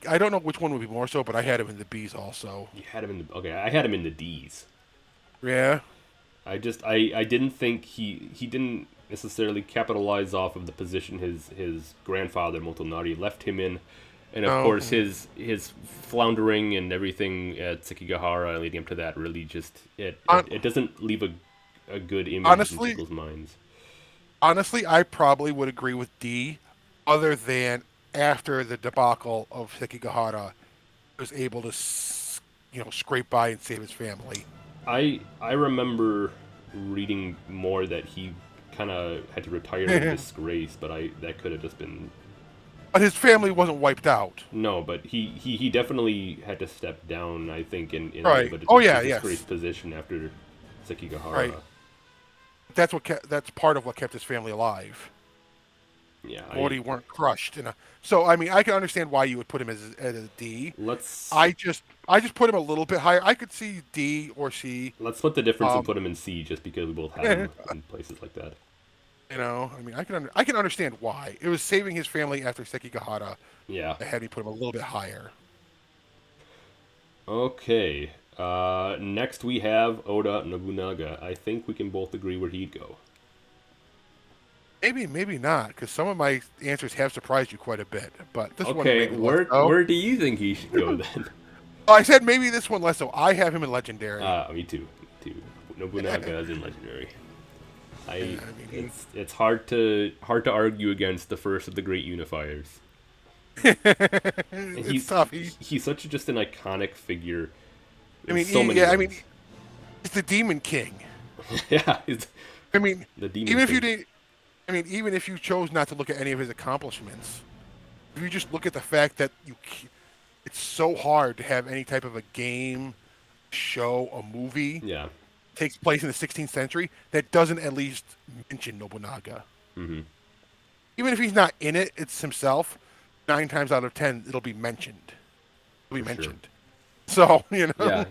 I don't know which one would be more so, but I had him in the B's also. You had him in the okay. I had him in the D's. Yeah. I didn't think he didn't necessarily capitalize off of the position his grandfather Motonari left him in, and of course his floundering and everything at Sekigahara leading up to that really just it doesn't leave a good image in people's minds. Honestly, I probably would agree with D, other than after the debacle of Sekigahara, he was able to scrape by and save his family. I remember reading more that he kind of had to retire in disgrace, but that could have just been. But his family wasn't wiped out. No, but he definitely had to step down, I think, in right. a disgraced position after Sekigahara. Right. That's part of what kept his family alive. Yeah, Mori weren't crushed. So I mean, I can understand why you would put him as a D. I just put him a little bit higher. I could see D or C. Let's split the difference and put him in C, just because we both have him in places like that. I mean, I can understand why. It was saving his family after Sekigahara. Yeah. That had me put him a little bit higher. Okay. Next we have Oda Nobunaga. I think we can both agree where he'd go. Maybe not, because some of my answers have surprised you quite a bit. But this one, where do you think he should go then? I said maybe this one less so. I have him in Legendary. Me too. Nobunaga is in Legendary. It's hard to argue against the first of the great unifiers. It's tough. He's such just an iconic figure. I mean, he's the Demon King. Yeah, the Demon King. Even if you chose not to look at any of his accomplishments, if you just look at the fact that it's so hard to have any type of a game, show, a movie takes place in the 16th century that doesn't at least mention Nobunaga. Mm-hmm. Even if he's not in it, it's himself. 9 times out of 10, it'll be mentioned. So Yeah,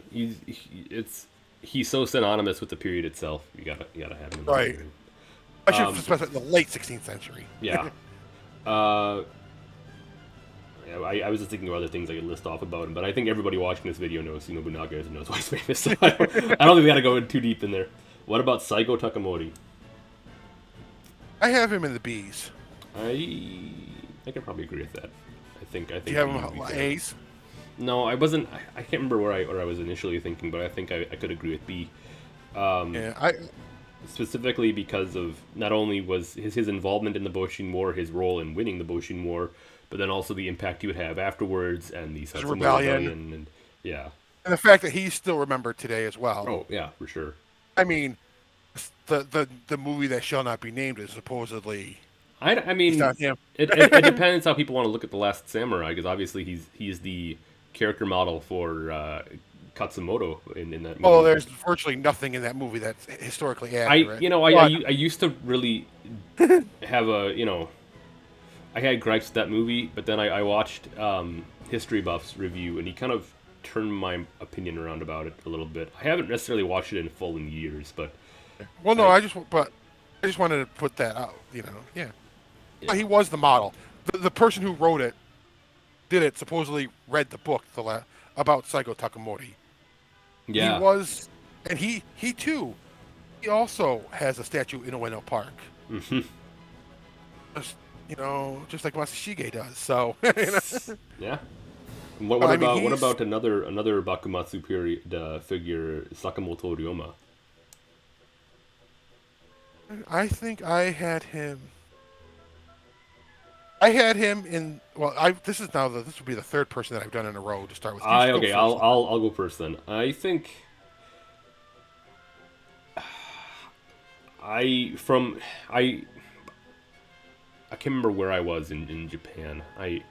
he's so synonymous with the period itself. You gotta have him. Right. I should specify the late 16th century. Yeah. I was just thinking of other things I could list off about him, but I think everybody watching this video knows who Nobunaga is and knows why he's famous. So I don't think we gotta go too deep in there. What about Saigo Takamori? I have him in the B's. I can probably agree with that. I think. Do you have him A's? No, I wasn't. I can't remember where I was initially thinking, but I think I could agree with B. Specifically because of not only was his involvement in the Boshin War, his role in winning the Boshin War, but then also the impact he would have afterwards and the Satsuma Rebellion and the fact that he's still remembered today as well. Oh yeah, for sure. I mean, the movie that shall not be named is supposedly. I mean, it depends how people want to look at The Last Samurai, because obviously he's the character model for Katsumoto in that movie. Oh, there's virtually nothing in that movie that's historically accurate. I used to really have I had gripes with that movie, but then I watched History Buff's review, and he kind of turned my opinion around about it a little bit. I haven't necessarily watched it in full in years, but I just wanted to put that out. Yeah. He was the model. The person who wrote it did it supposedly read the book about Saigo Takamori. He Yeah. was, and he too, he also has a statue in Ueno Park. Hmm. Just, just like Masashige does. So, you know, Yeah. What I mean, about another Bakumatsu period figure, Sakamoto Ryoma? I think I had him. I had him in. Well, this would be the third person that I've done in a row to start with. You I go okay. first. I'll go first then. I think I from I can't remember where I was in Japan. I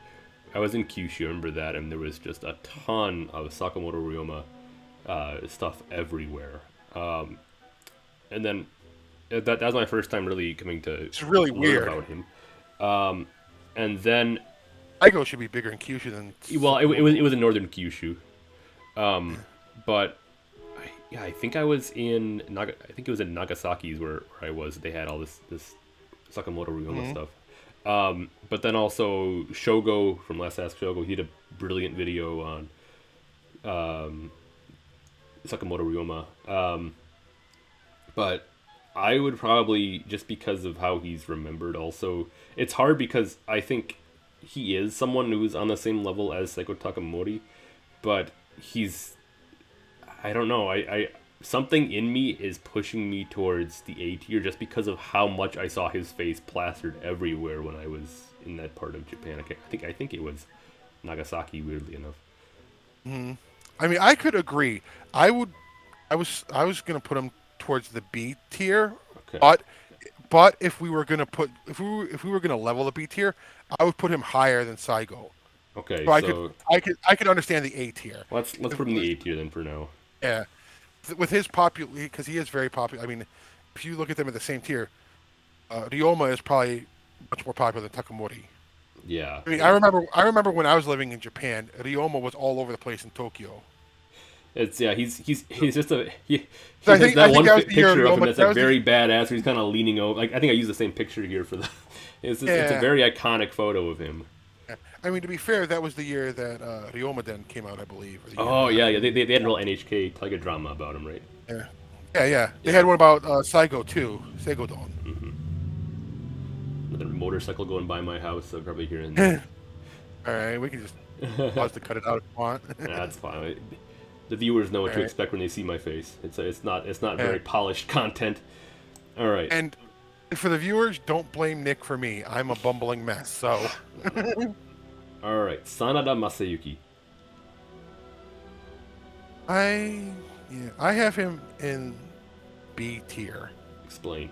was in Kyushu. I remember that, and there was just a ton of Sakamoto Ryoma stuff everywhere. And then that was my first time really coming to It's really learn weird. about him. And then, Saigo should be bigger in Kyushu than. well, it was in northern Kyushu, but I think I was in I think it was in Nagasaki's where I was. They had all this Sakamoto Ryoma stuff. But then also Shogo from Last Ask Shogo, he did a brilliant video on Sakamoto Ryoma. But I would probably, just because of how he's remembered, also it's hard because I think he is someone who's on the same level as Saigo Takamori, but I don't know, I something in me is pushing me towards the A tier just because of how much I saw his face plastered everywhere when I was in that part of Japan. I think it was Nagasaki, weirdly enough. I mean, I could agree. I would. I was gonna put him towards the B tier, Okay. but if we were gonna if we were gonna level the B tier, I would put him higher than Saigo. Okay, So so I could understand the A tier. let's put him in the A tier then for now. Yeah, with his popular, because he is very popular. I mean, if you look at them at the same tier, Ryoma is probably much more popular than Takamori. Yeah. I mean, I remember when I was living in Japan, Ryoma was all over the place in Tokyo. It's he's just he So has that I think one that was the year picture of him Ryoma. that's That like was very badass. Where he's kind of leaning over. Like I think I used the same picture here for the. It's a yeah. very iconic photo of him. I mean, to be fair, that was the year that Ryoma Den came out, I believe. Or the year Oh yeah, after. yeah. They had a real NHK Tiger drama about him, right? Yeah, yeah. They Yeah. had one about Saigo too, Saigo Don. Another motorcycle going by my house, so probably hearing that. All right, we can just pause to cut it out if you want. That's fine. The viewers know what to Alright. expect when they see my face. It's not Yeah. very polished content. All right. And for the viewers, don't blame Nick for me. I'm a bumbling mess. So All right. Sanada Masayuki. I have him in B tier. Explain.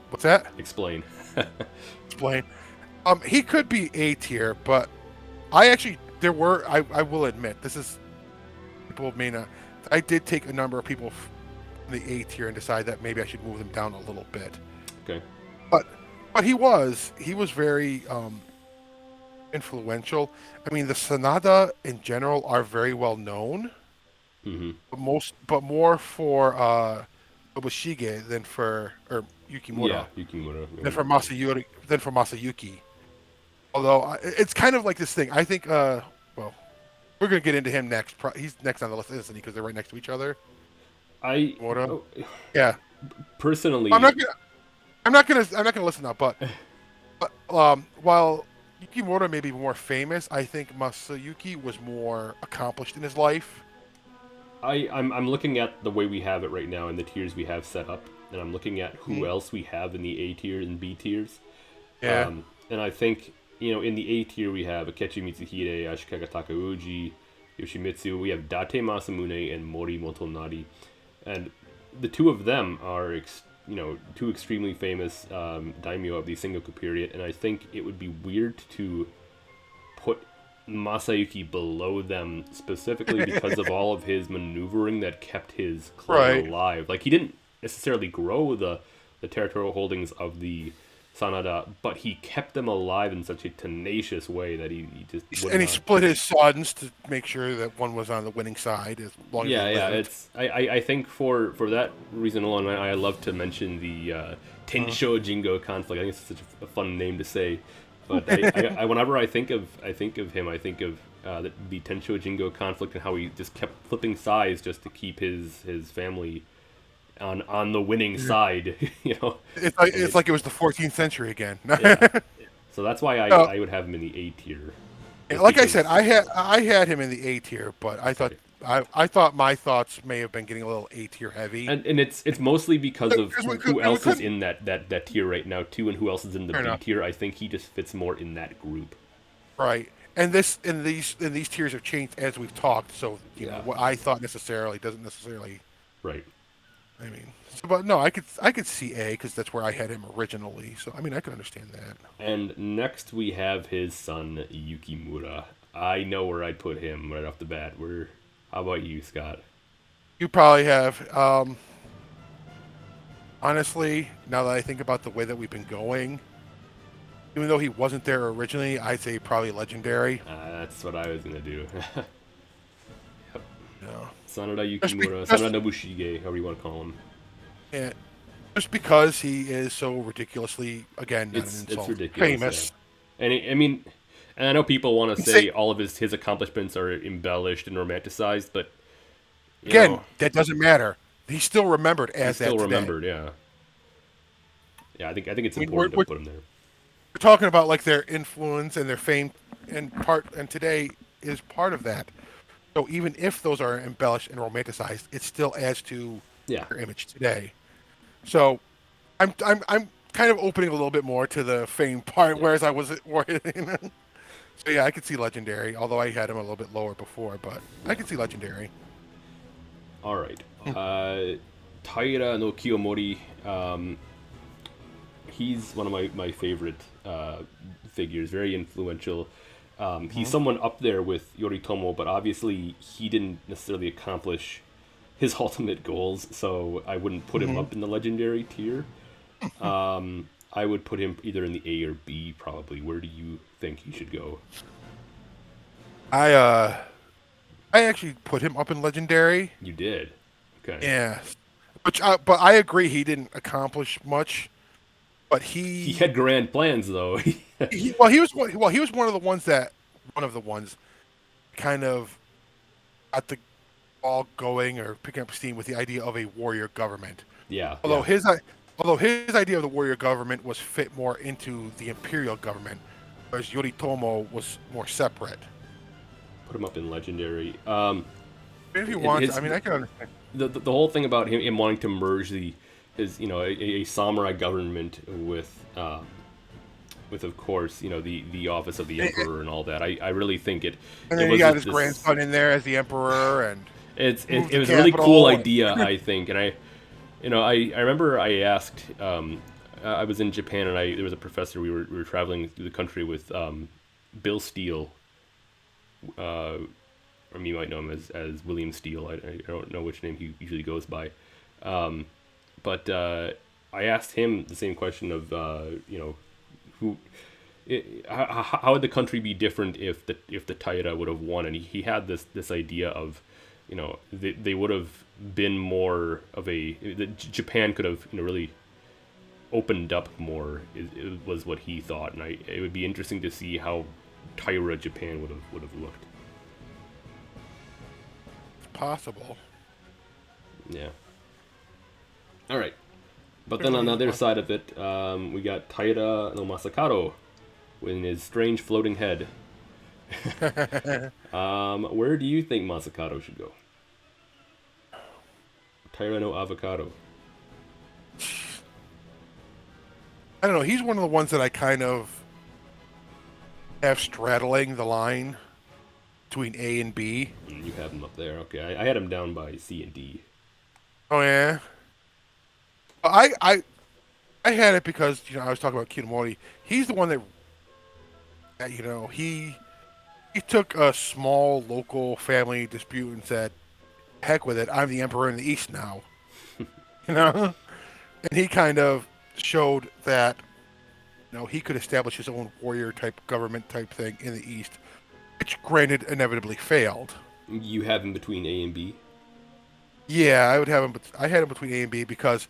What's that? Explain. Explain. He could be A tier, but I will admit, this is, people may not, I did take a number of people from the A tier and decide that maybe I should move them down a little bit. Okay. But he was very influential. I mean, the Sanada in general are very well known, Mm-hmm. but more for Nobushige than for Yukimura Yeah, Yukimura. than for Masayuki. Although it's kind of like this thing. I think well, we're gonna get into him next. He's next on the list, isn't he? Because they're right next to each other. Oh, Yeah. personally, I'm not gonna listen now. But while Yukimura may be more famous, I think Masayuki was more accomplished in his life. I'm looking at the way we have it right now and the tiers we have set up, and I'm looking at who else we have in the A tier and B tiers. Yeah. And I think, in the A tier we have Akechi Mitsuhide, Ashikaga Takauji, Yoshimitsu. We have Date Masamune and Mori Motonari, and the two of them are two extremely famous daimyo of the Sengoku period. And I think it would be weird to put Masayuki below them specifically because of all of his maneuvering that kept his clan Right. alive. Like, he didn't necessarily grow the territorial holdings of the Sanada, but he kept them alive in such a tenacious way that he just would And he not. split his sons to make sure that one was on the winning side as long as Yeah, he yeah. lived. It's I think for that reason alone, I love to mention the Tensho Jingo conflict. I think it's such a fun name to say. But whenever I think of him, I think of the Tensho Jingo conflict and how he just kept flipping sides just to keep his family on the winning side. You know, It's like it was the 14th century again. yeah. So that's why No, I would have him in the A tier. Just like I because, said, I had him in the A tier, but okay. I thought my thoughts may have been getting a little A tier heavy. And it's mostly because of who We else is couldn't. in that tier right now too, and who else is in the Fair B enough. tier. I think he just fits more in that group. Right. And these tiers have changed as we've talked. So Yeah. what I thought necessarily doesn't necessarily. Right. I mean, but no, I could see A because that's where I had him originally. So I mean, I can understand that. And next we have his son Yukimura. I know where I'd put him right off the bat. How about you, Scott? You probably have. Honestly, now that I think about the way that we've been going, even though he wasn't there originally, I'd say probably legendary. That's what I was gonna do. You know, Sanada just, be, Yukimura, just Sanada Nobushige, however you want to call him. yeah, just because he is so ridiculously, again, not an It's insult, ridiculous. famous. Yeah. And I mean, and I know people want to say all of his accomplishments are embellished and romanticized, but Again, that doesn't matter. He's still remembered as he's still that today. remembered. Yeah. Yeah, I think it's I mean, important to put him there. We're talking about like their influence and their fame, and today is part of that. So even if those are embellished and romanticized, it still adds to Yeah. their image today. So I'm kind of opening a little bit more to the fame part, whereas I was. So yeah, I could see legendary, although I had him a little bit lower before, but I could see legendary. All right. Taira no Kiyomori. He's one of my favorite figures. Very influential. He's someone up there with Yoritomo, but obviously he didn't necessarily accomplish his ultimate goals, so I wouldn't put him up in the legendary tier. I would put him either in the A or B, probably. Where do you think he should go? I actually put him up in legendary. You did. Okay. Yeah, but I agree he didn't accomplish much. But he had grand plans though. he was one of the ones kind of at the ball going or picking up steam with the idea of a warrior government. Yeah. Although his idea of the warrior government was fit more into the imperial government, whereas Yoritomo was more separate. Put him up in legendary. If you want, I mean, I can understand. The whole thing about him wanting to merge his a samurai government with of course the office of the emperor and all that. I really think it. And then he got his grandson in there as the emperor, and it was a really cool idea, I think. And I remember I asked. I was in Japan and there was a professor. We were traveling through the country with Bill Steele. Or you might know him as William Steele. I don't know which name he usually goes by. But I asked him the same question of how would the country be different if the Taira would have won, and he had this idea of they would have been more of Japan could have really opened up more. It was what he thought, and it would be interesting to see how Taira Japan would have looked. Possible. Yeah. All right. But then on the other side of it, we got Taira no Masakado with his strange floating head. Where do you think Masakado should go? Taira no Avocado. I don't know. He's one of the ones that I kind of have straddling the line between A and B. You have him up there. Okay, I had him down by C and D. Oh yeah. I had it because I was talking about Kiyomori. He's the one that he took a small local family dispute and said, "Heck with it! I'm the emperor in the East now." And he kind of showed that he could establish his own warrior type government type thing in the East, which granted inevitably failed. You have him between A and B? Yeah, I had him between A and B because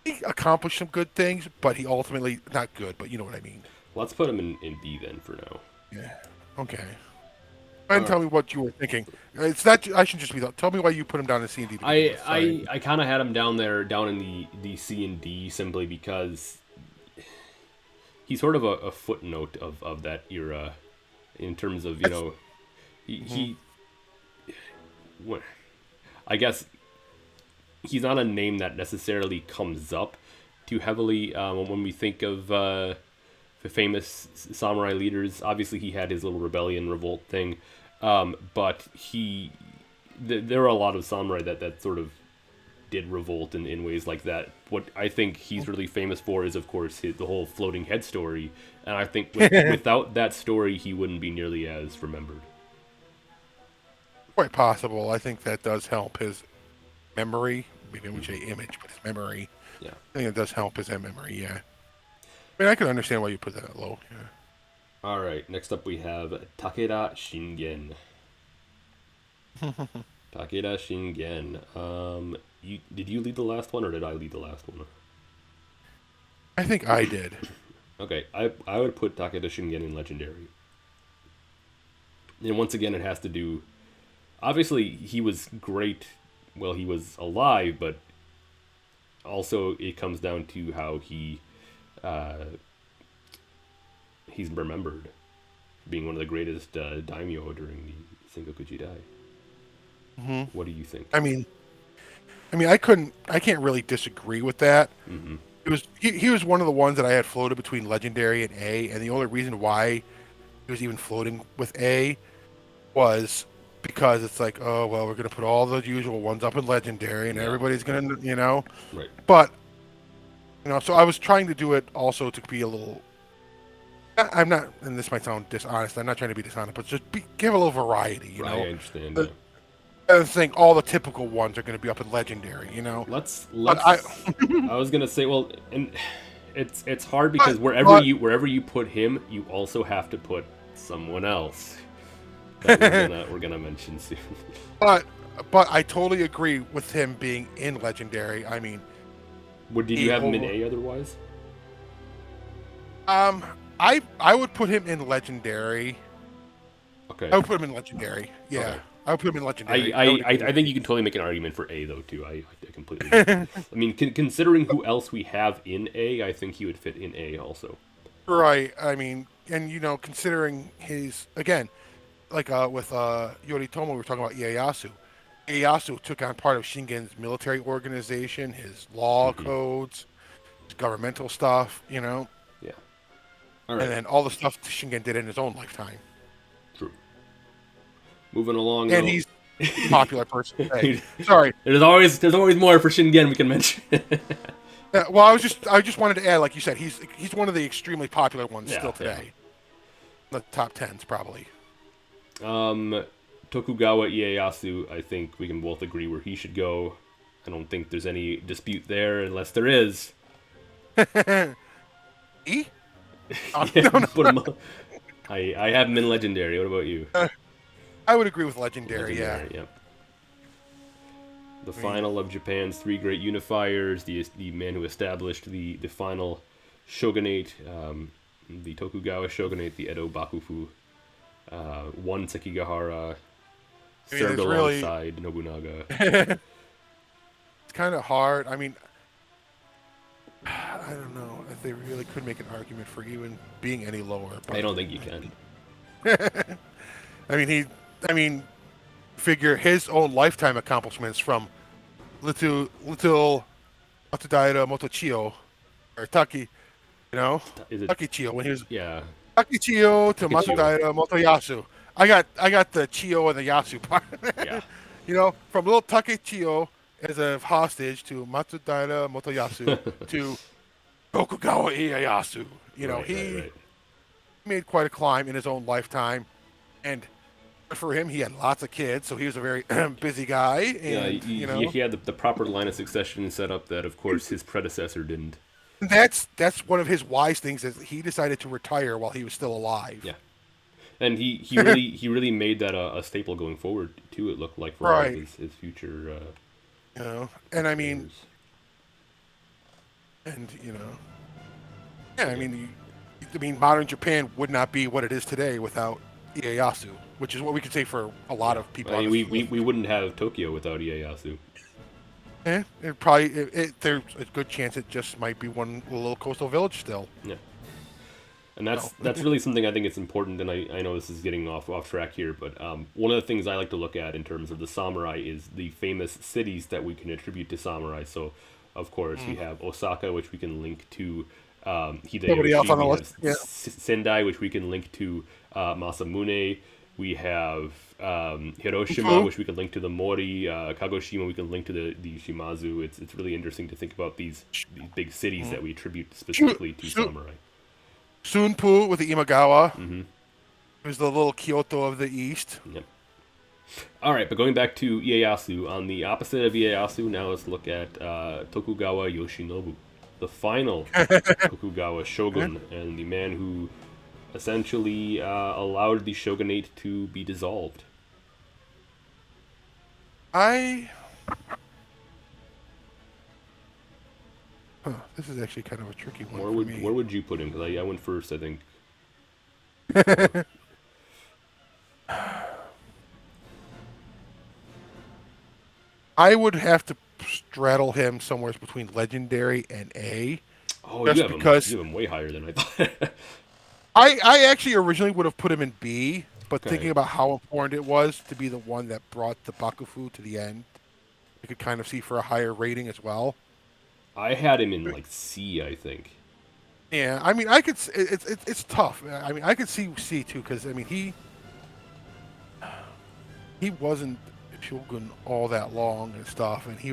he accomplished some good things, but he ultimately not good. But you know what I mean. Let's put him in B then for now. Yeah. Okay. And tell me what you were thinking. It's not. I should just be. Tell me why you put him down in C and D. I kind of had him down in the C and D simply because he's sort of a footnote of that era in terms of he what I guess he's not a name that necessarily comes up too heavily when we think of the famous samurai leaders. Obviously, he had his little rebellion revolt thing, but there are a lot of samurai that sort of did revolt in ways like that. What I think he's really famous for is, of course, the whole floating head story, and I think without that story, he wouldn't be nearly as remembered. Quite possible. I think that does help his memory. Maybe I would say image, but his memory. Yeah. I think it does help his memory, yeah. I mean, I can understand why you put that low, yeah. All right, next up we have Takeda Shingen. Takeda Shingen. Did you lead the last one, or did I lead the last one? I think I did. Okay, I would put Takeda Shingen in Legendary. And once again, it has to do... Obviously, he was great while he was alive, but also it comes down to how he's remembered being one of the greatest daimyo during the Sengoku Jidai. Mm-hmm. What do you think? I mean, I can't really disagree with that. Mm-hmm. He was one of the ones that I had floated between Legendary and A, and the only reason why he was even floating with A was because it's like, oh well, we're gonna put all the usual ones up in Legendary, and everybody's gonna, Right. But so I was trying to do it also to be a little. I'm not, and this might sound dishonest. I'm not trying to be dishonest, but just give a little variety. You know, I understand. I think all the typical ones are going to be up in Legendary. Let's. I was gonna say, well, and it's hard because wherever you put him, you also have to put someone else that we're gonna mention soon. But I totally agree with him being in Legendary. I mean, did you have him in A otherwise? I would put him in Legendary. Okay. I would put him in Legendary. Yeah. Okay. I would put him in Legendary. I think you can totally make an argument for A though too. I completely agree. I mean, considering who else we have in A, I think he would fit in A also. Right. I mean, and considering his, again, like with Yoritomo, we were talking about Ieyasu. Ieyasu took on part of Shingen's military organization, his law codes, his governmental stuff. Yeah. All right. And then all the stuff Shingen did in his own lifetime. True. Moving along. And he's a popular person today. Sorry. There's always more for Shingen we can mention. Well, I just wanted to add, like you said, he's one of the extremely popular ones still today. Yeah. The top 10s probably. Tokugawa Ieyasu, I think we can both agree where he should go. I don't think there's any dispute there, unless there is. E? Yeah, no. I have him in Legendary. What about you? I would agree with Legendary, yeah. Yep. The final of Japan's three great unifiers, the man who established the final shogunate, the Tokugawa shogunate, the Edo Bakufu, won Sekigahara, served alongside Nobunaga. It's kind of hard. I mean, I don't know if they really could make an argument for even being any lower. I don't think you can. I mean, figure his own lifetime accomplishments from little Matsudaira Motochiyo, or Taki, Takichiyo when he was Takichiyo to Matsudaira Motoyasu. I got the Chiyo and the Yasu part. Yeah. From little Takichiyo as a hostage to Matsudaira Motoyasu to Tokugawa Ieyasu. He made quite a climb in his own lifetime, and for him, he had lots of kids, so he was a very busy guy. And, he had the proper line of succession set up that, of course, his predecessor didn't. That's one of his wise things, is he decided to retire while he was still alive. Yeah, and he really made that a staple going forward too. It looked like for all of his future. And I mean, yeah, I mean, I mean, modern Japan would not be what it is today without Ieyasu, which is what we could say for a lot Yeah. of people I on mean, this we list. wouldn't have Tokyo without Ieyasu. It probably there's a good chance it just might be one little coastal village still. Yeah. And So, that's really something I think it's important, and I know this is getting off track here, but one of the things I like to look at in terms of the samurai is the famous cities that we can attribute to samurai. So, of course, we have Osaka, which we can link to nobody else Hideyoshi. on the We have list. Yeah. Sendai, which we can link to Masamune. We have Hiroshima, Fu. which we can link to the Mori. Kagoshima, we can link to the Shimazu. It's really interesting to think about these big cities that we attribute specifically to samurai. Sunpu with the Imagawa. Mm-hmm. It was the little Kyoto of the East. Yep. All right, but going back to Ieyasu, on the opposite of Ieyasu, now let's look at Tokugawa Yoshinobu, the final Tokugawa shogun, and the man who essentially allowed the shogunate to be dissolved. This is actually kind of a tricky one Where for me. would you put him? Because I went first, I think. I would have to straddle him somewhere between legendary and A. Oh, Just because you have him way higher than I thought. I actually originally would have put him in B, but thinking Okay. about how important it was to be the one that brought the Bakufu to the end, you could kind of see for a higher rating as well. I had him in like C, I think. Yeah, I mean, I could. It's tough. I mean, I could see C too because I mean he wasn't shogun all that long and stuff, and he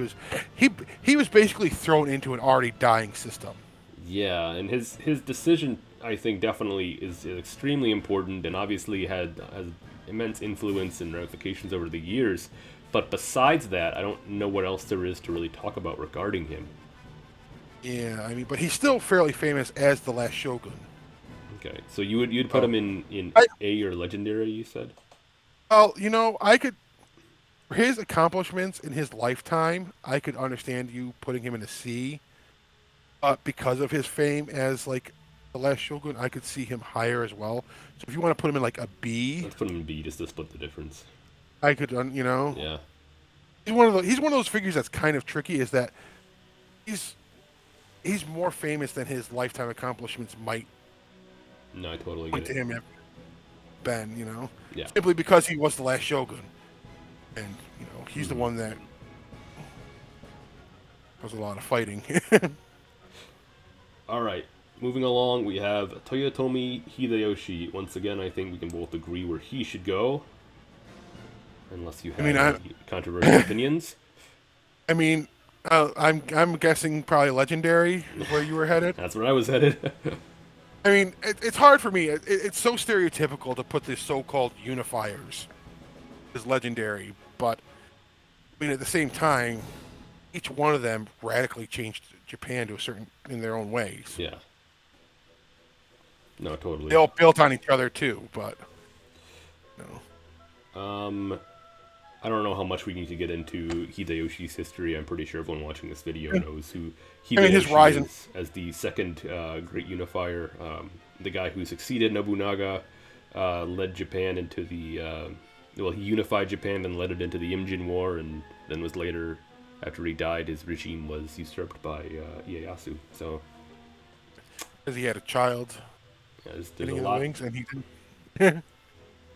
was basically thrown into an already dying system. Yeah, and his decision, I think, definitely is extremely important, and obviously has immense influence and ramifications over the years. But besides that, I don't know what else there is to really talk about regarding him. Yeah, I mean, but he's still fairly famous as the last shogun. Okay, so you'd put him in I, A or legendary, you said? well, I could for his accomplishments in his lifetime, I could understand you putting him in a C. But because of his fame as like the last shogun, I could see him higher as well. So if you want to put him in like a B, Let's put him in B just to split the difference. I could, Yeah. he's one of those figures that's kind of tricky. Is that he's he's more famous than his lifetime accomplishments might No, I totally point get to it. him have been. Yeah. Simply because he was the last shogun, and he's the one that was a lot of fighting. All right. Moving along, we have Toyotomi Hideyoshi. Once again, I think we can both agree where he should go, unless you have any controversial opinions. I mean, I'm guessing probably legendary is where you were headed. That's where I was headed. I mean, it's hard for me. It's so stereotypical to put these so-called unifiers as legendary, but I mean, at the same time, each one of them radically changed Japan to a certain in their own ways. Yeah. No, totally. They all built on each other too, but I don't know how much we need to get into Hideyoshi's history. I'm pretty sure everyone watching this video knows who Hideyoshi his rise is as the second great unifier. The guy who succeeded Nobunaga, led Japan into he unified Japan and led it into the Imjin War, and then was later, after he died, his regime was usurped by Ieyasu. So, because he had a child there's getting a in the lot. wings, and he didn't.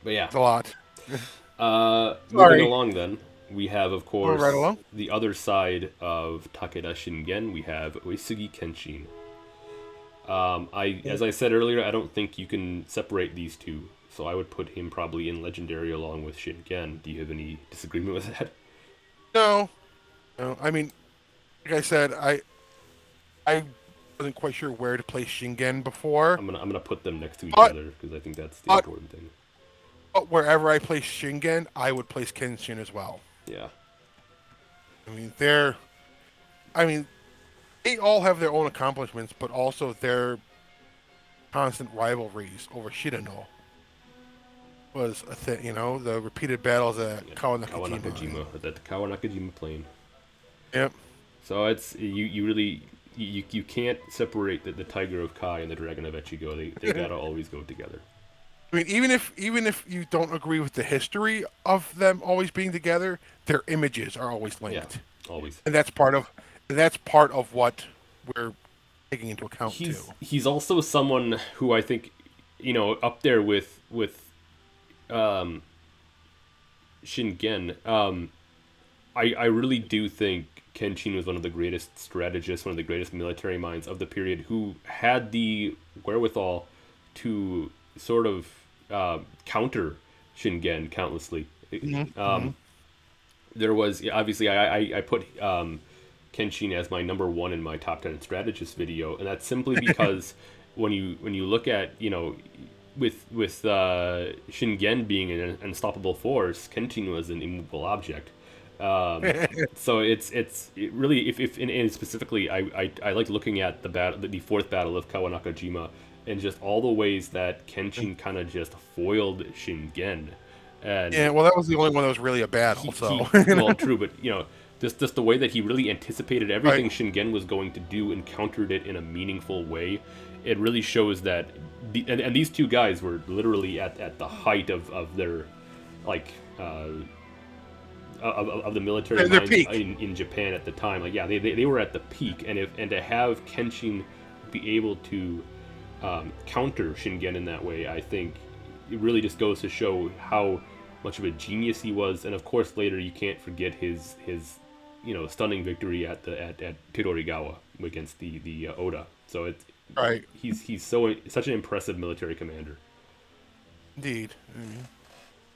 But yeah. It's a lot. Moving along then, we have, of course, right along. the other side of Takeda Shingen. We have Uesugi Kenshin. As I said earlier, I don't think you can separate these two, so I would put him probably in Legendary along with Shingen. Do you have any disagreement with that? No, I mean, like I said, I wasn't quite sure where to place Shingen before. I'm gonna put them next to each But- other because I think that's the important thing. But wherever I place Shingen, I would place Kenshin as well. Yeah. I mean, they all have their own accomplishments, but also their constant rivalries over Shirano was a thing. The repeated battles at Kawanakajima, that Kawanakajima plane. Yep. So it's you really you can't separate the Tiger of Kai and the Dragon of Echigo. They gotta always go together. I mean, even if you don't agree with the history of them always being together, their images are always Yeah, linked, always. and that's part of what we're taking into account too. He's also someone who I think, up there with um, Shingen. I really do think Kenshin was one of the greatest strategists, one of the greatest military minds of the period, who had the wherewithal to sort of counter Shingen countlessly. Mm-hmm. There was obviously I put Kenshin as my number one in my top 10 strategist video, and that's simply because when you look at with Shingen being an unstoppable force, Kenshin was an immovable object. So it really if and specifically I like looking at the fourth battle of Kawanakajima, and just all the ways that Kenshin kind of just foiled Shingen. And Yeah, well, that was the only one that was really a battle. So, well, true, but just the way that he really anticipated everything right. Shingen was going to do and countered it in a meaningful way. It really shows that, and these two guys were literally at the height of their, like, of the military Their mind peak. in Japan at the time. Like, yeah, they were at the peak, and to have Kenshin be able to counter Shingen in that way, I think it really just goes to show how much of a genius he was. And of course, later you can't forget his stunning victory at Terorigawa against the Oda. So Right. he's such an impressive military commander. Indeed.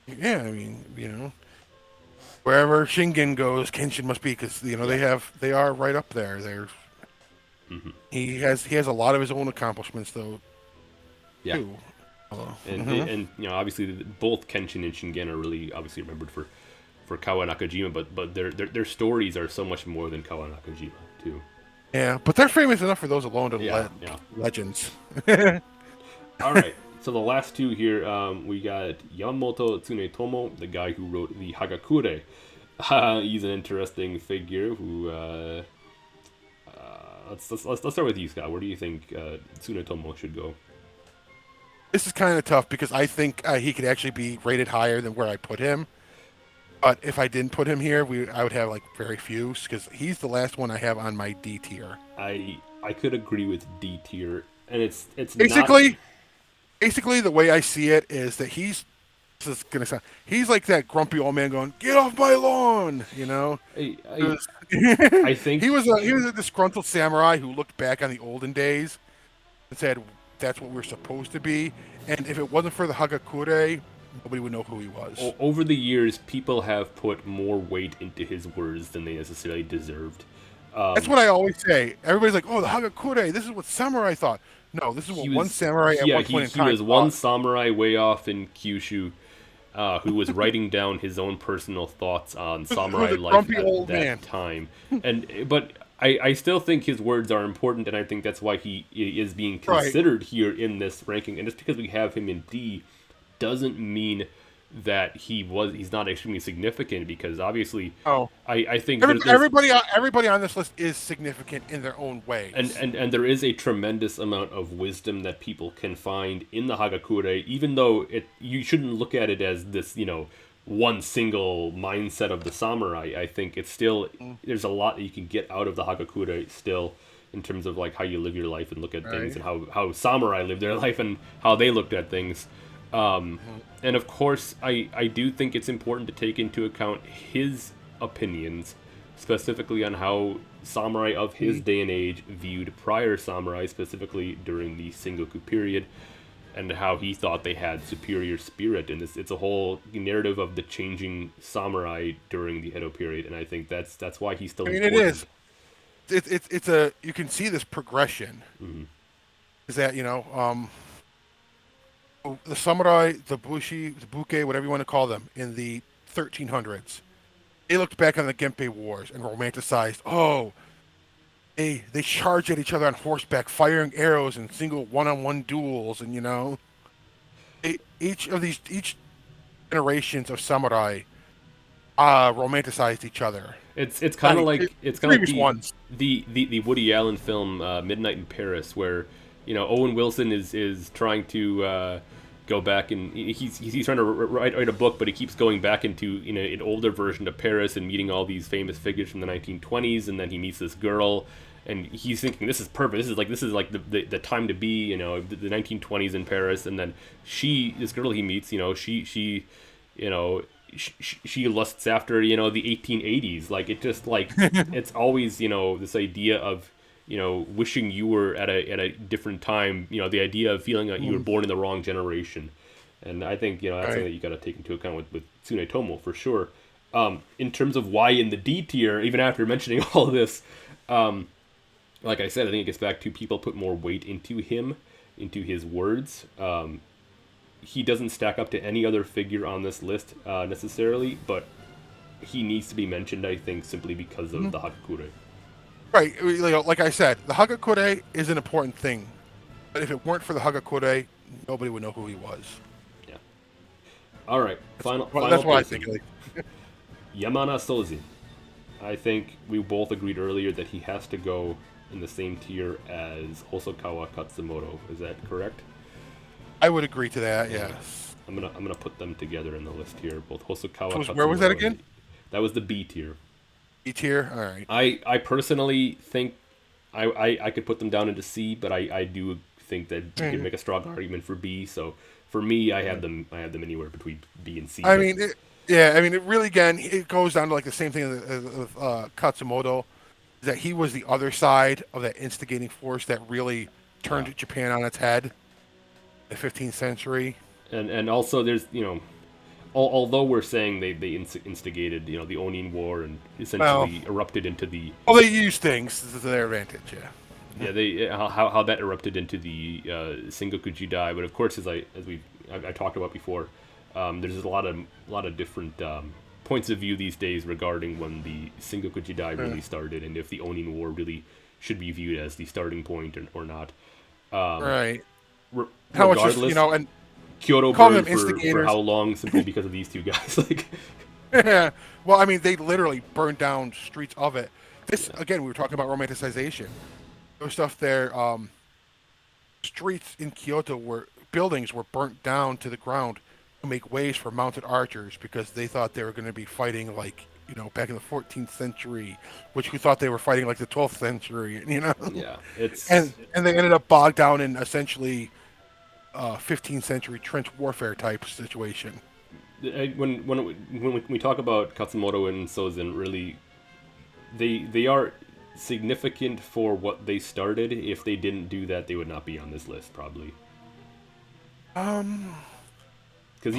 Yeah, I mean, wherever Shingen goes, Kenshin must be, because they are right up there. He has a lot of his own accomplishments though. Yeah. Too. And obviously both Kenshin and Shingen are really obviously remembered for Kawa Nakajima, but their stories are so much more than Kawa Nakajima too. Yeah, but they're famous enough for those alone to legends. All right, so the last two here, we got Yamamoto Tsunetomo, the guy who wrote the Hagakure. He's an interesting figure who. Let's start with you, Scott. Where do you think Tsunetomo should go? This is kind of tough because I think he could actually be rated higher than where I put him. But if I didn't put him here, I would have like very few, because he's the last one I have on my D tier. I could agree with D tier, and it's basically the way I see it is that he's like that grumpy old man going, "Get off my lawn," I think he was a disgruntled samurai who looked back on the olden days and said, "That's what we're supposed to be." And if it wasn't for the Hagakure, nobody would know who he was. Over the years, people have put more weight into his words than they necessarily deserved. That's what I always say. Everybody's like, "Oh, the Hagakure, this is what samurai thought." No, this is what one samurai at one point in time he was thought. one samurai way off in Kyushu who was writing down his own personal thoughts on samurai life at that time. But I still think his words are important, and I think that's why he is being considered here in this ranking. And just because we have him in D doesn't mean that he's not extremely significant, because obviously I think everybody on this list is significant in their own ways. And there is a tremendous amount of wisdom that people can find in the Hagakure, even though you shouldn't look at it as this, one single mindset of the samurai. I think it's still there's a lot that you can get out of the Hagakure still, in terms of like how you live your life and look at things, and how samurai live their life and how they looked at things. And of course, I do think it's important to take into account his opinions, specifically on how samurai of his day and age viewed prior samurai, specifically during the Sengoku period, and how he thought they had superior spirit. And it's a whole narrative of the changing samurai during the Edo period, and I think that's why he's still important. It is. It's you can see this progression. Is that the samurai, the bushi, the buke, whatever you want to call them, in the 1300s, they looked back on the Genpei Wars and romanticized. Oh, they charged at each other on horseback, firing arrows in single one-on-one duels, and each generations of samurai romanticized each other. It's kind of like Previous ones. the Woody Allen film Midnight in Paris, where Owen Wilson is trying to go back, and he's trying to write a book, but he keeps going back into an older version of Paris and meeting all these famous figures from the 1920s, and then he meets this girl, and he's thinking this is perfect. This is like the time to be, the 1920s in Paris, and then this girl he meets, she lusts after the 1880s. Like it just like it's always this idea of wishing you were at a different time. The idea of feeling like you were born in the wrong generation, and I think that's something that you got to take into account with Tsunetomo for sure. In terms of why in the D tier, even after mentioning all of this, like I said, I think it gets back to people put more weight into him, into his words. He doesn't stack up to any other figure on this list necessarily, but he needs to be mentioned, I think, simply because of the Hagakure. Right, like I said, the Hagakure is an important thing, but if it weren't for the Hagakure, nobody would know who he was. Yeah. All right, final. That's what I think. Yamana Sozin. I think we both agreed earlier that he has to go in the same tier as Hosokawa Katsumoto. Is that correct? I would agree to that. Yes. I'm gonna put them together in the list here. Both Hosokawa. Katsumoto. Where was that again? That was the B tier. B tier. All right. I personally think I could put them down into C, but I do think that you can make a strong argument for B. So for me, I have them anywhere between B and C. It really again it goes down to like the same thing with Katsumoto, that he was the other side of that instigating force that really turned Japan on its head. The 15th century, and also there's although we're saying they instigated the Onin War and essentially erupted into the they used things to their advantage, how that erupted into the Sengoku Jidai, but of course as I talked about before, there's a lot of different points of view these days regarding when the Sengoku Jidai really started, and if the Onin War really should be viewed as the starting point or not. Right. How much and Kyoto burned for how long simply because of these two guys? Yeah. Well, I mean, they literally burned down streets of it. Again, we were talking about romanticization. There was stuff there. Streets in Kyoto buildings were burnt down to the ground to make ways for mounted archers because they thought they were going to be fighting back in the 14th century, which we thought they were fighting like the 12th century. Yeah. And they ended up bogged down in essentially 15th century trench warfare type situation. When we talk about Katsumoto and Sozin, really, they are significant for what they started. If they didn't do that, they would not be on this list, probably. Because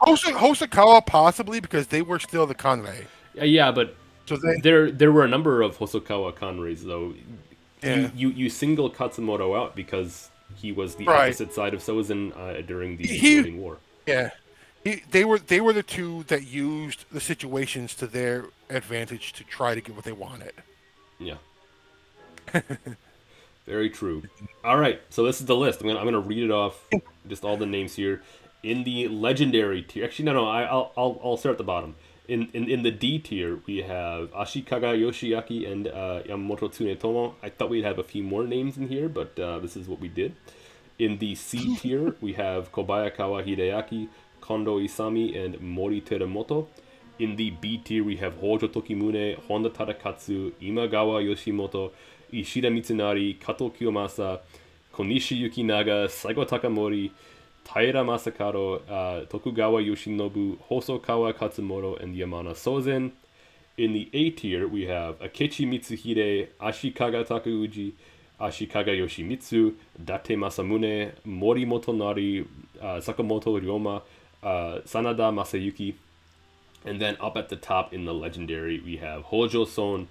Hosokawa possibly because they were still the Kanrei. Yeah, but so there were a number of Hosokawa Kanreis though. Yeah. You single Katsumoto out because he was the opposite side of Sozin during the Floating War. Yeah, they were the two that used the situations to their advantage to try to get what they wanted. Yeah. Very true. All right, so this is the list. I'm gonna read it off, just all the names here. In the legendary tier, actually no, I'll start at the bottom. In the D tier, we have Ashikaga Yoshiaki and Yamamoto Tsunetomo. I thought we'd have a few more names in here, but this is what we did. In the C tier, we have Kobayakawa Hideaki, Kondo Isami, and Mori Terumoto. In the B tier, we have Hojo Tokimune, Honda Tadakatsu, Imagawa Yoshimoto, Ishida Mitsunari, Kato Kiyomasa, Konishi Yukinaga, Saigo Takamori, Taira Masakado, Tokugawa Yoshinobu, Hosokawa Katsumoto, and Yamana Sozin. In the A tier, we have Akechi Mitsuhide, Ashikaga Takauji, Ashikaga Yoshimitsu, Date Masamune, Mori Motonari, Sakamoto Ryoma, Sanada Masayuki. And then up at the top in the legendary, we have Hojo Soun,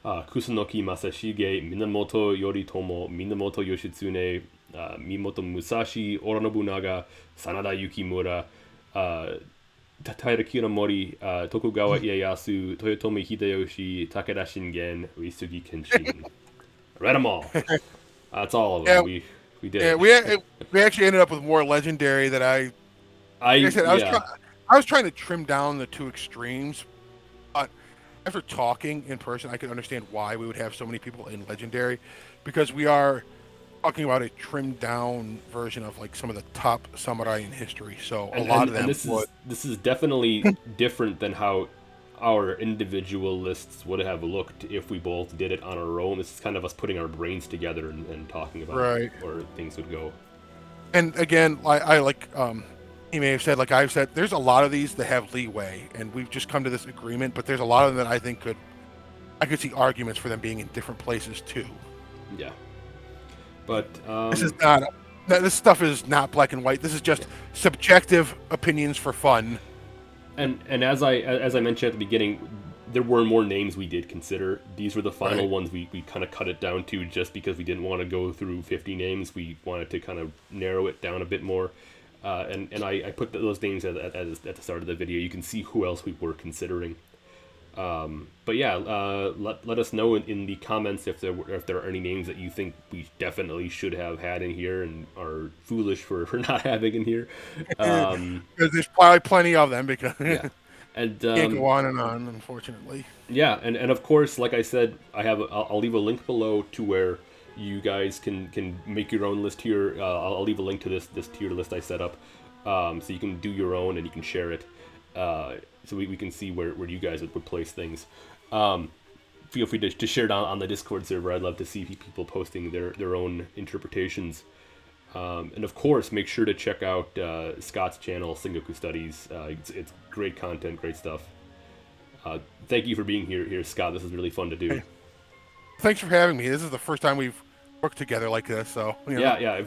Kusunoki Masashige, Minamoto Yoritomo, Minamoto Yoshitsune, Miyamoto Musashi, Oda Nobunaga, Sanada Yukimura, Taira Kiyomori, Tokugawa Ieyasu, Toyotomi Hideyoshi, Takeda Shingen, Uesugi Kenshin. Read them all. That's all of them. We did. Yeah, we actually ended up with more legendary that I I was trying to trim down the two extremes, but after talking in person, I could understand why we would have so many people in Legendary, because we are talking about a trimmed down version of like some of the top samurai in history. So a lot of And them would. this is definitely different than how our individual lists would have looked if we both did it on our own. This is kind of us putting our brains together and talking about Right. where things would go. And again, I like he may have said, like I've said, there's a lot of these that have leeway, and we've just come to this agreement. But there's a lot of them that I think I could see arguments for them being in different places too. Yeah. But This is not. This stuff is not black and white. This is just subjective opinions for fun. and as I mentioned at the beginning, there were more names we did consider. These were the final ones we kind of cut it down to, just because we didn't want to go through 50 names. We wanted to kind of narrow it down a bit more. And I put those names at the start of the video. You can see who else we were considering. But yeah, let us know in the comments if there are any names that you think we definitely should have had in here and are foolish for not having in here. Because there's probably plenty of them, because Yeah. And can't go on and on, unfortunately. yeah, and of course, like I said, I'll leave a link below to where you guys can make your own list here. I'll leave a link to this tier list I set up, so you can do your own and you can share it, so we can see where you guys would place things. Feel free to share it on the Discord server. I'd love to see people posting their own interpretations. And of course, make sure to check out Scott's channel, Sengoku Studies. It's great content, great stuff. Thank you for being here, Scott. This is really fun to do. Hey, thanks for having me. This is the first time we've worked together like this, so you know. Yeah. I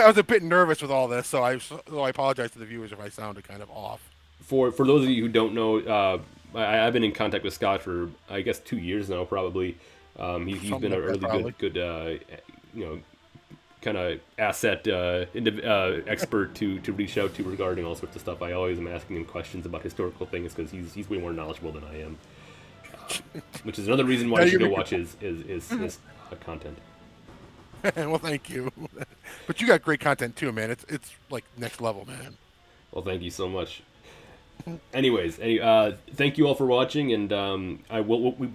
was a bit nervous with all this, so I apologize to the viewers if I sounded kind of off. For those of you who don't know, I've been in contact with Scott for I guess 2 years now, probably. He's been a really good kind of asset expert to reach out to regarding all sorts of stuff. I always am asking him questions about historical things because he's way more knowledgeable than I am, which is another reason why you should go watch his content. Well, thank you. But you got great content too, man. It's like next level, man. Well, thank you so much. Anyways, thank you all for watching, and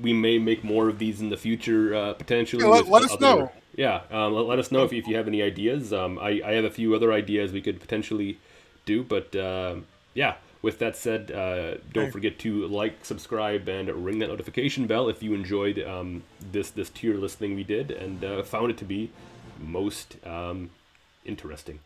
we may make more of these in the future, potentially. Yeah, let us know. Yeah, let us know if you have any ideas. I have a few other ideas we could potentially do, but yeah. With that said, don't forget to like, subscribe, and ring that notification bell if you enjoyed this tier list thing we did and found it to be most interesting.